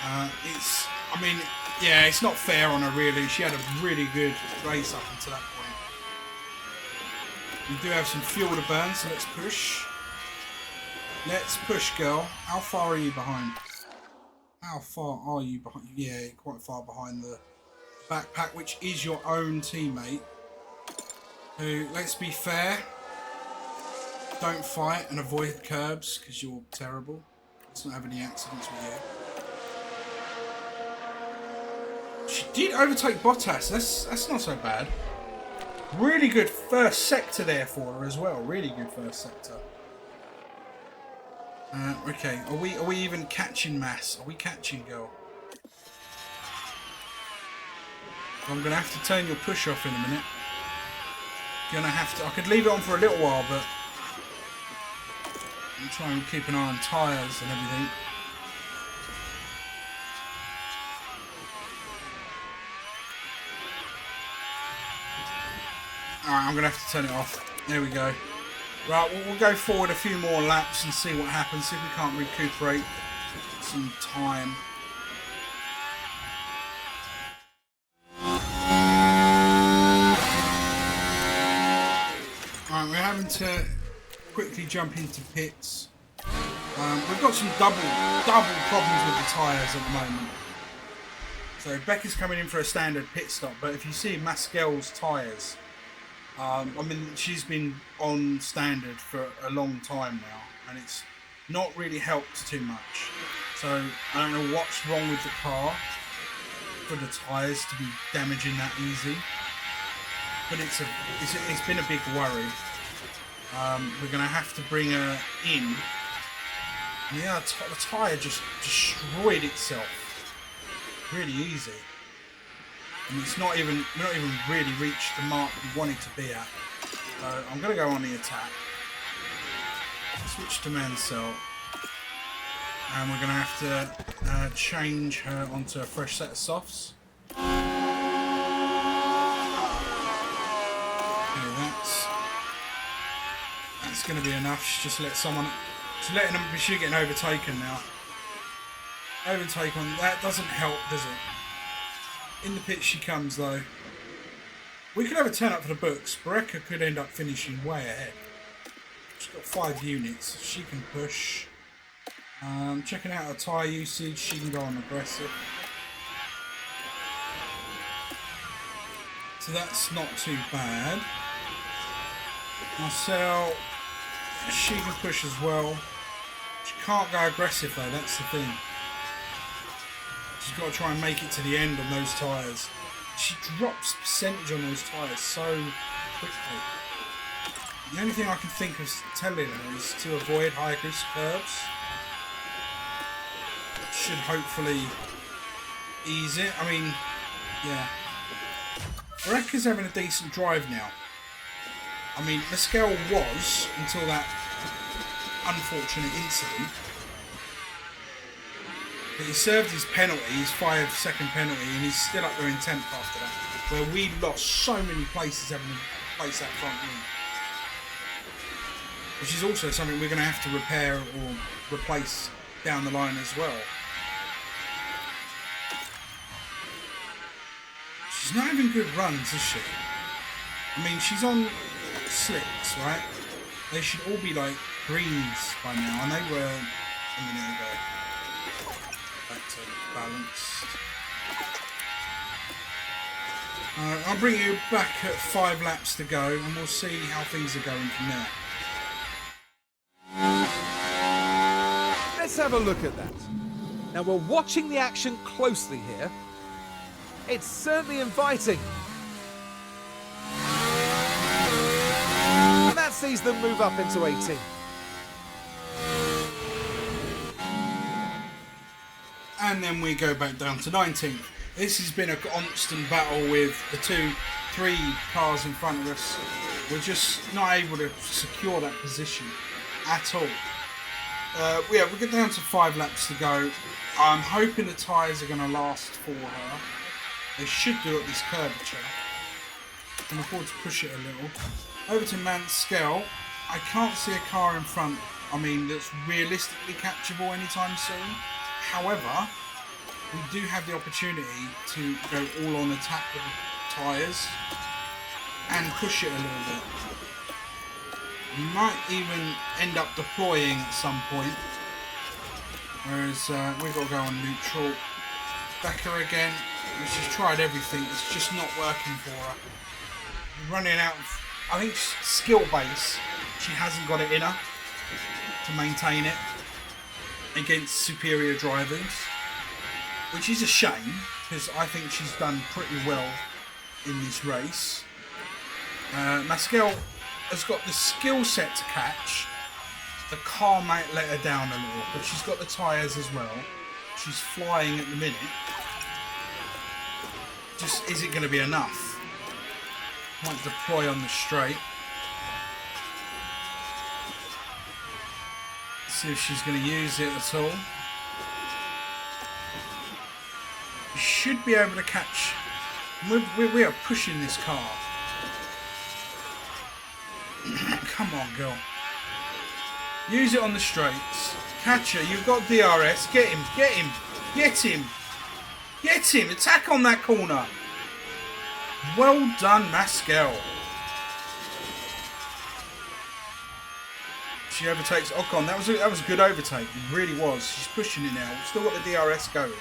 I mean, yeah, it's not fair on her really. She had a really good race up until that point. We do have some fuel to burn, so let's push. Let's push, girl. How far are you behind? How far are you behind? Yeah, quite far behind the backpack, which is your own teammate. Who, let's be fair, don't fight and avoid curbs because you're terrible. Let's not have any accidents with you. She did overtake Bottas. That's not so bad. Really good first sector there for her as well. Really good first sector. Okay, are we even catching mass? Are we catching, girl? I'm gonna have to turn your push off in a minute. Gonna have to. I could leave it on for a little while, but I'm trying to keep an eye on tyres and everything. Alright, I'm going to have to turn it off. There we go. Right, we'll go forward a few more laps and see what happens. See if we can't recuperate some time. Alright, we're having to quickly jump into pits. We've got some double problems with the tyres at the moment. So Becca's coming in for a standard pit stop, but if you see Maskel's tyres, I mean, she's been on standard for a long time now, and it's not really helped too much. So I don't know what's wrong with the car for the tyres to be damaging that easy, but it's been a big worry. We're going to have to bring her in. Yeah, the tyre just destroyed itself really easy. And we're not even really reached the mark we wanted to be at. So I'm going to go on the attack. Switch to Mansell. And we're going to have to change her onto a fresh set of softs. Okay, that's going to be enough. Just let someone... She's letting them... She's getting overtaken now. Overtake on... That doesn't help, does it? In the pit she comes, though. We could have a turn up for the books. Bereka could end up finishing way ahead. She's got 5 units. She can push. Checking out her tyre usage. She can go on aggressive. So that's not too bad. Marcel, she can push as well. She can't go aggressive though, that's the thing. She's got to try and make it to the end on those tyres. She drops percentage on those tyres so quickly. The only thing I can think of telling her is to avoid high risk curbs. Should hopefully ease it. I mean, yeah. Bereka's having a decent drive now. I mean, Maskel was until that unfortunate incident. But he served his penalty, his 5-second penalty, and he's still up there in 10th after that. Where we lost so many places having to place that front wing. Which is also something we're going to have to repair or replace down the line as well. She's not having good runs, is she? I mean, she's on slicks, right? They should all be like greens by now, and they were a minute ago. Back to balanced. I'll bring you back at 5 laps to go, and we'll see how things are going from there. Let's have a look at that. Now we're watching the action closely here. It's certainly inviting. And that sees them move up into 18th. And then we go back down to 19th. This has been a constant battle with the 3 cars in front of us. We're just not able to secure that position at all. Yeah, we get down to 5 laps to go. I'm hoping the tyres are going to last for her. They should do at this curvature. I can afford to push it a little. Over to Mansell. I can't see a car in front, I mean, that's realistically catchable anytime soon. However, we do have the opportunity to go all on attack with the tyres and push it a little bit. We might even end up deploying at some point. Whereas we've got to go on neutral. Becker again. She's tried everything. It's just not working for her. Running out of, I think, skill base. She hasn't got it in her to maintain it against superior drivers. Which is a shame, because I think she's done pretty well in this race. Maskell has got the skill set to catch. The car might let her down a little, but she's got the tyres as well. She's flying at the minute. Just, is it going to be enough? Might deploy on the straight. See if she's going to use it at all. We should be able to catch. We are pushing this car. Come on, girl. Use it on the straights. Catch her. You've got DRS. Get him. Get him. Get him. Get him. Attack on that corner. Well done, Maskell. She overtakes Ocon. That was a good overtake. It really was. She's pushing it now. We've still got the DRS going.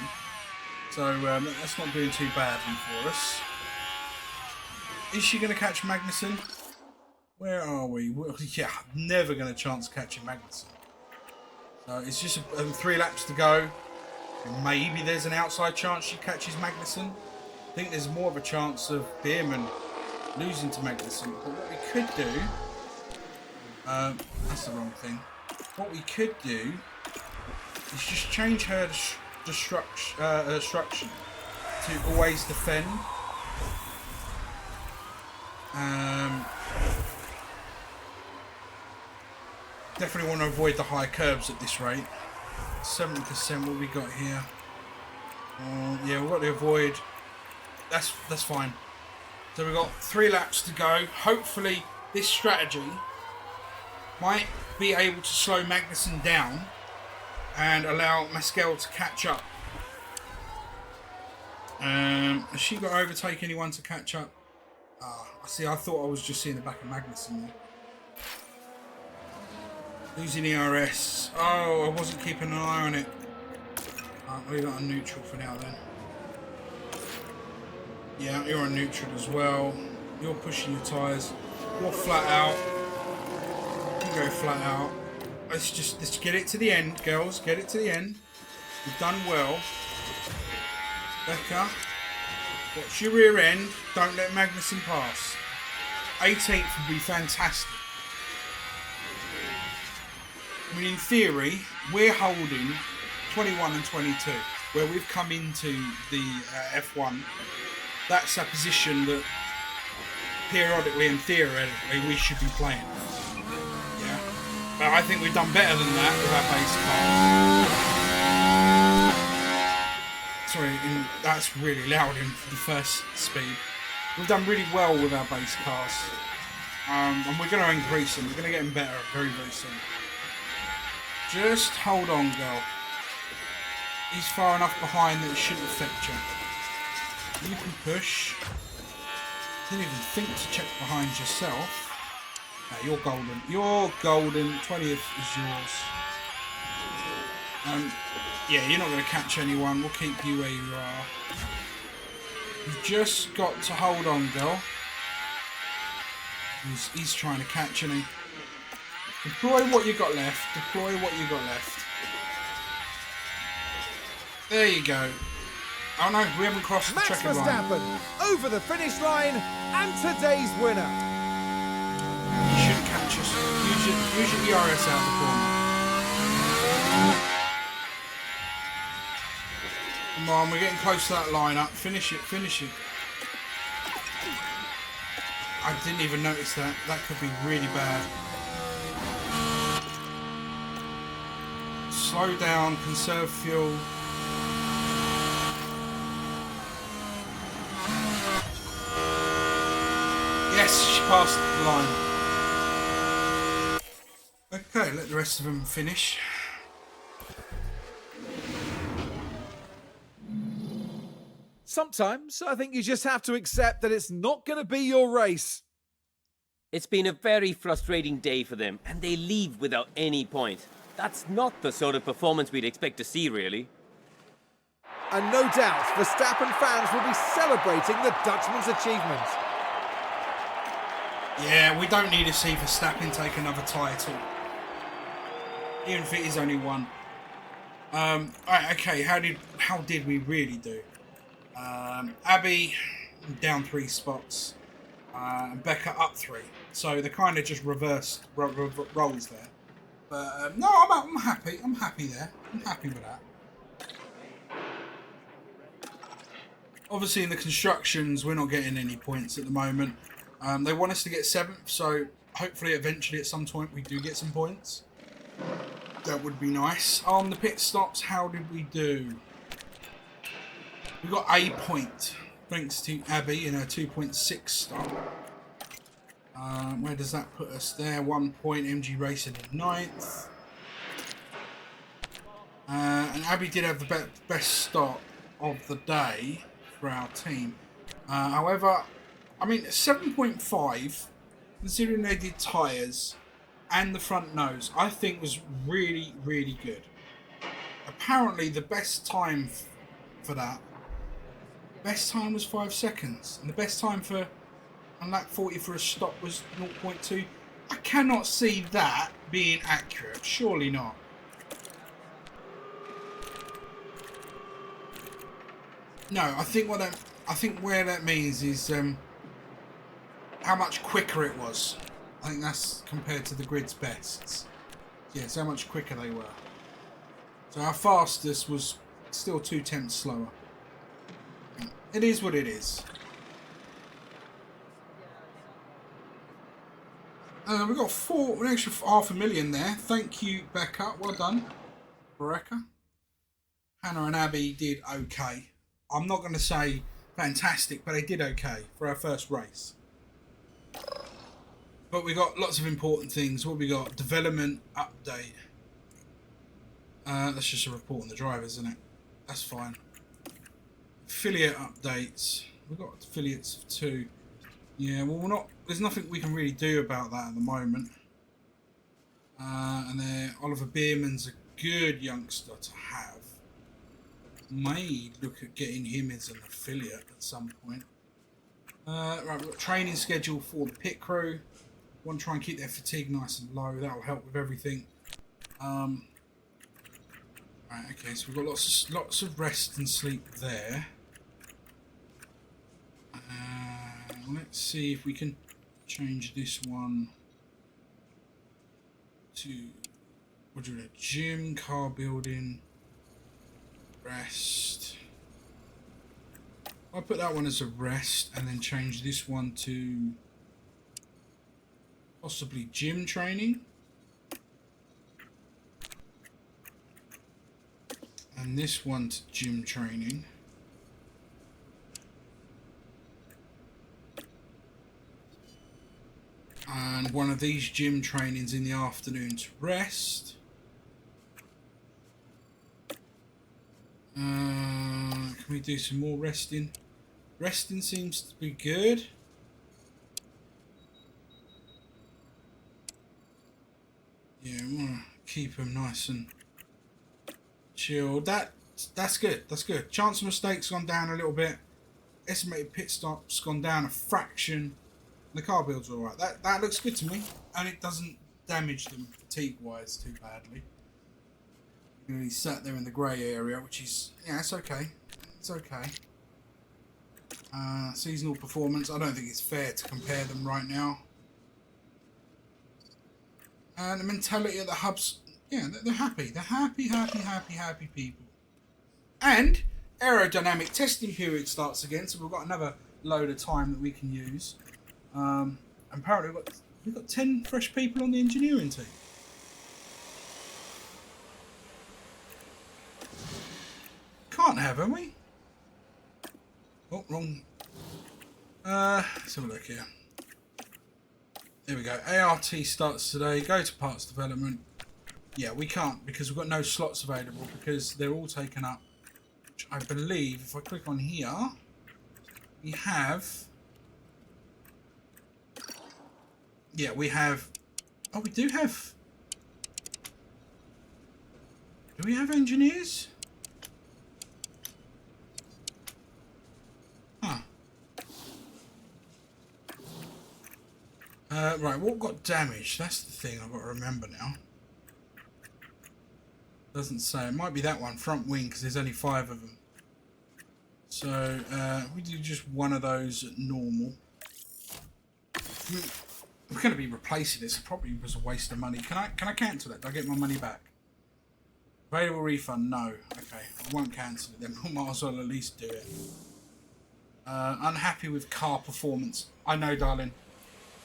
So that's not doing too badly for us. Is she going to catch Magnussen? Where are we? Yeah, never going to chance catching Magnussen. So it's just 3 laps to go. Maybe there's an outside chance she catches Magnussen. I think there's more of a chance of Bierman losing to Magnussen. But what we could do... that's the wrong thing. What we could do is just change her destruction to always defend. Definitely want to avoid the high curbs at this rate. 70%, what we got here? Yeah, we've got to avoid. That's fine. So we've got 3 laps to go. Hopefully this strategy might be able to slow Magnussen down and allow Maskell to catch up. Has she got to overtake anyone to catch up? See, I thought I was just seeing the back of Magnussen there. Losing ERS. Oh, I wasn't keeping an eye on it. We got a neutral for now then. Yeah, you're on neutral as well. You're pushing your tyres. You're flat out. You go flat out. Let's get it to the end, girls. Get it to the end. You've done well. Becca, watch your rear end. Don't let Magnussen pass. 18th would be fantastic. I mean, in theory, we're holding 21 and 22, where we've come into the F1. That's a position that periodically and theoretically we should be playing. Yeah, but I think we've done better than that with our base cars. Sorry, that's really loud in the first speed. We've done really well with our base cars, and we're going to increase them. We're going to get them better very, very soon. Just hold on, girl. He's far enough behind that it shouldn't affect you. You can push. Didn't even think to check behind yourself. No, you're golden. You're golden. 20th is yours. Yeah, you're not going to catch anyone. We'll keep you where you are. You've just got to hold on, girl. He's trying to catch, isn't he? Deploy what you got left. Deploy what you got left. There you go. Oh no, we haven't crossed the Max checkered line. Verstappen over the finish line and today's winner. You shouldn't catch us. Use your ERS out the corner. Come on, we're getting close to that lineup. Finish it, finish it. I didn't even notice that. That could be really bad. Slow down, conserve fuel. Yes, she passed the line. Okay, let the rest of them finish. Sometimes I think you just have to accept that it's not going to be your race. It's been a very frustrating day for them, and they leave without any point. That's not the sort of performance we'd expect to see, really. And no doubt, Verstappen fans will be celebrating the Dutchman's achievement. Yeah, we don't need to see Verstappen take another title. Even if it is only one. Alright, okay, how did we really do? Abby down 3 spots. And Becca up 3. So they're kind of just reversed roles there. But no, I'm happy. I'm happy there. I'm happy with that. Obviously in the constructions, we're not getting any points at the moment. They want us to get 7th, so hopefully eventually at some point we do get some points. That would be nice. On the pit stops, how did we do? We got a point, thanks to Abby in her 2.6 stop. Where does that put us there? 1 point, MG Racing in 9th. And Abby did have the best start of the day for our team. However, I mean, 7.5, considering they did tyres and the front nose, I think was really, really good. Apparently, the best time for that, best time was 5 seconds, and the best time for on lap 40 for a stop was 0.2. I cannot see that being accurate. Surely not. No, I think where that means is how much quicker it was. I think that's compared to the grid's bests. Yes, how much quicker they were. So our fastest was still 0.2 slower. It is what it is. We got an extra 500,000 there. Thank you, Becca. Well done, Rebecca. Hannah and Abby did okay. I'm not going to say fantastic, but they did okay for our first race. But we got lots of important things. What we got? Development update. That's just a report on the drivers, isn't it? That's fine. Affiliate updates. We've got affiliates of 2. Yeah, well, we're not. There's nothing we can really do about that at the moment. And then Oliver Bierman's a good youngster to have. May look at getting him as an affiliate at some point. Right, we've got training schedule for the pit crew. Want to try and keep their fatigue nice and low. That will help with everything. Right, okay, so we've got lots of rest and sleep there. Let's see if we can change this one to, what do we do? Gym, car building, rest. I'll put that one as a rest and then change this one to possibly gym training. And this one to gym training. And one of these gym trainings in the afternoon to rest. Can we do some more resting? Resting seems to be good. Yeah, we want to keep them nice and chilled. That's good. That's good. Chance of mistakes gone down a little bit. Estimated pit stops gone down a fraction. The car build's all right. That looks good to me, and it doesn't damage them fatigue-wise too badly. He's sat there in the grey area, which is it's okay. It's okay. Seasonal performance. I don't think it's fair to compare them right now. And the mentality of the hubs. Yeah, they're happy. They're happy people. And aerodynamic testing period starts again, so we've got another load of time that we can use. Apparently we've got 10 fresh people on the engineering team. Can't have, have we? Oh, wrong. Let's have a look here. There we go. ART starts today. Go to parts development. Yeah, we can't because we've got no slots available because they're all taken up. Which I believe, if I click on here, we have... Yeah, we have... Oh, we do have... Do we have engineers? Huh. Right, what got damaged? That's the thing I've got to remember now. Doesn't say. It might be that one, front wing, because there's only 5 of them. So, we do just one of those at normal. We're going to be replacing this. It probably was a waste of money. Can I cancel it? Do I get my money back? Available refund? No. Okay, I won't cancel it then. We might as well at least do it. Unhappy with car performance. I know, darling.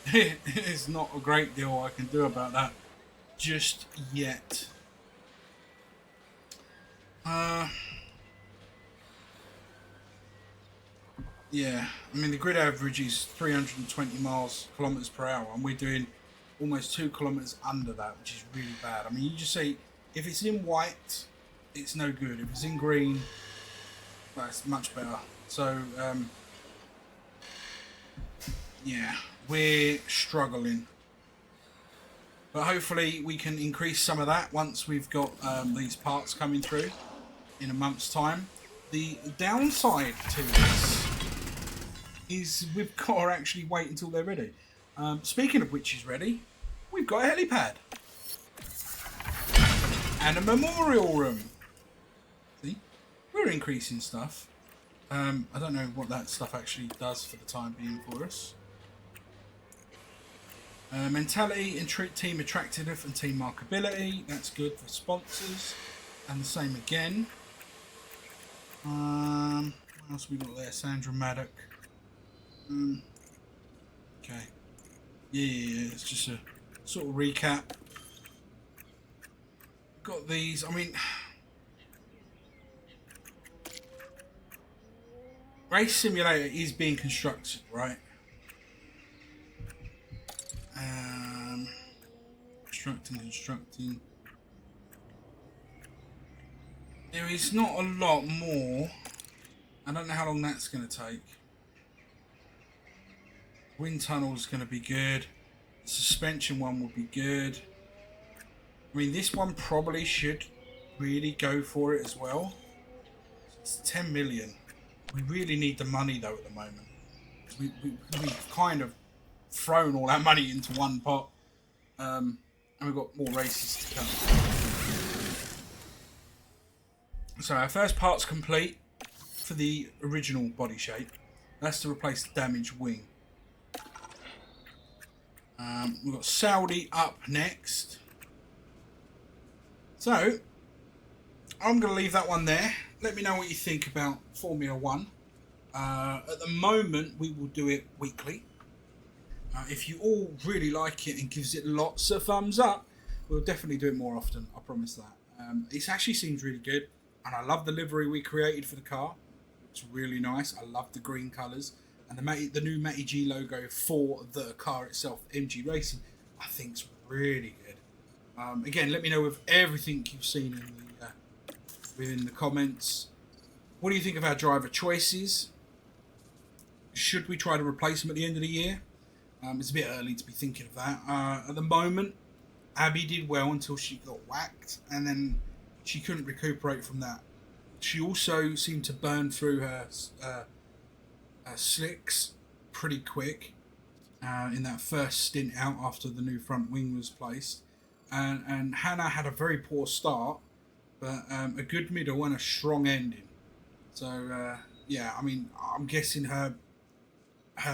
It's not a great deal I can do about that just yet. Yeah, I mean the grid average is 320 kilometers per hour, and we're doing almost 2 kilometers under that, which is really bad. I mean, you just say if it's in white, it's no good. If it's in green, that's much better. So, yeah, we're struggling. But hopefully we can increase some of that once we've got these parts coming through in a month's time. The downside to this is we've got to actually wait until they're ready. Speaking of which is ready, we've got a helipad. And a memorial room. See? We're increasing stuff. I don't know what that stuff actually does for the time being for us. Mentality and team attractiveness and team markability. That's good for sponsors. And the same again. What else we got there? Sandra Maddock. Okay. Yeah, it's just a sort of recap. Got these. I mean, Race Simulator is being constructed, right? Constructing. There is not a lot more. I don't know how long that's going to take. Wind tunnel is going to be good. The suspension one will be good. I mean, this one probably should really go for it as well. It's 10 million. We really need the money though at the moment. We've kind of thrown all that money into one pot. And we've got more races to come. So our first part's complete for the original body shape. That's to replace the damaged wing. We've got Saudi up next. So, I'm going to leave that one there. Let me know what you think about Formula 1. At the moment, we will do it weekly. If you all really like it and gives it lots of thumbs up, we'll definitely do it more often. I promise that. It actually seems really good. And I love the livery we created for the car. It's really nice. I love the green colours. And the new MattyG logo for the car itself, MG Racing, I think is really good. Again, let me know with everything you've seen within the comments. What do you think of our driver choices? Should we try to replace them at the end of the year? It's a bit early to be thinking of that. At the moment, Abby did well until she got whacked, and then she couldn't recuperate from that. She also seemed to burn through her slicks pretty quick in that first stint out after the new front wing was placed. And Hannah had a very poor start, but a good middle and a strong ending. So, yeah, I mean, I'm guessing her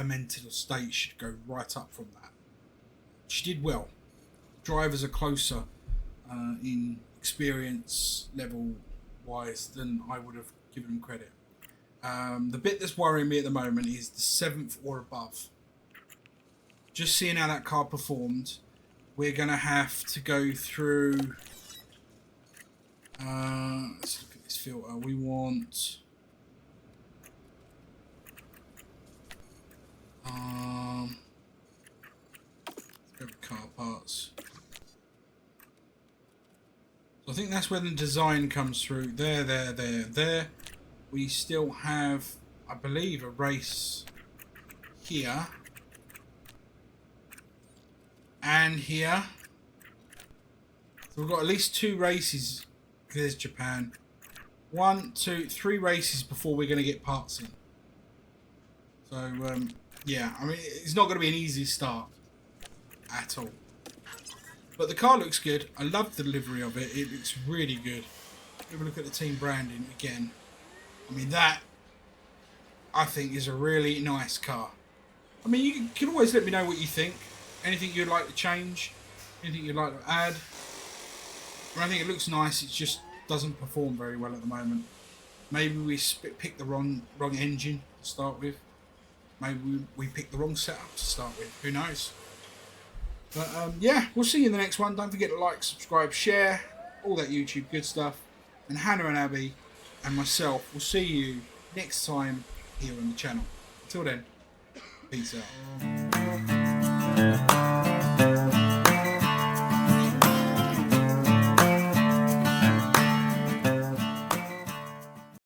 mental state should go right up from that. She did well. Drivers are closer in experience level wise than I would have given them credit. The bit that's worrying me at the moment is the 7th or above. Just seeing how that car performed, we're going to have to go through... let's look at this filter. We want... let's go with car parts. So I think that's where the design comes through. There. We still have, I believe, a race here. And here. So we've got at least 2 races. There's Japan. 1, 2, 3 races before we're going to get parts in. So, yeah, I mean, it's not going to be an easy start at all. But the car looks good. I love the delivery of it. It looks really good. Have a look at the team branding again. I mean, that, I think, is a really nice car. I mean, you can always let me know what you think. Anything you'd like to change. Anything you'd like to add. I think it looks nice. It just doesn't perform very well at the moment. Maybe we picked the wrong engine to start with. Maybe we picked the wrong setup to start with. Who knows? But yeah, we'll see you in the next one. Don't forget to like, subscribe, share, all that YouTube good stuff. And Hannah and Abby and myself will see you next time here on the channel. Until then, peace out.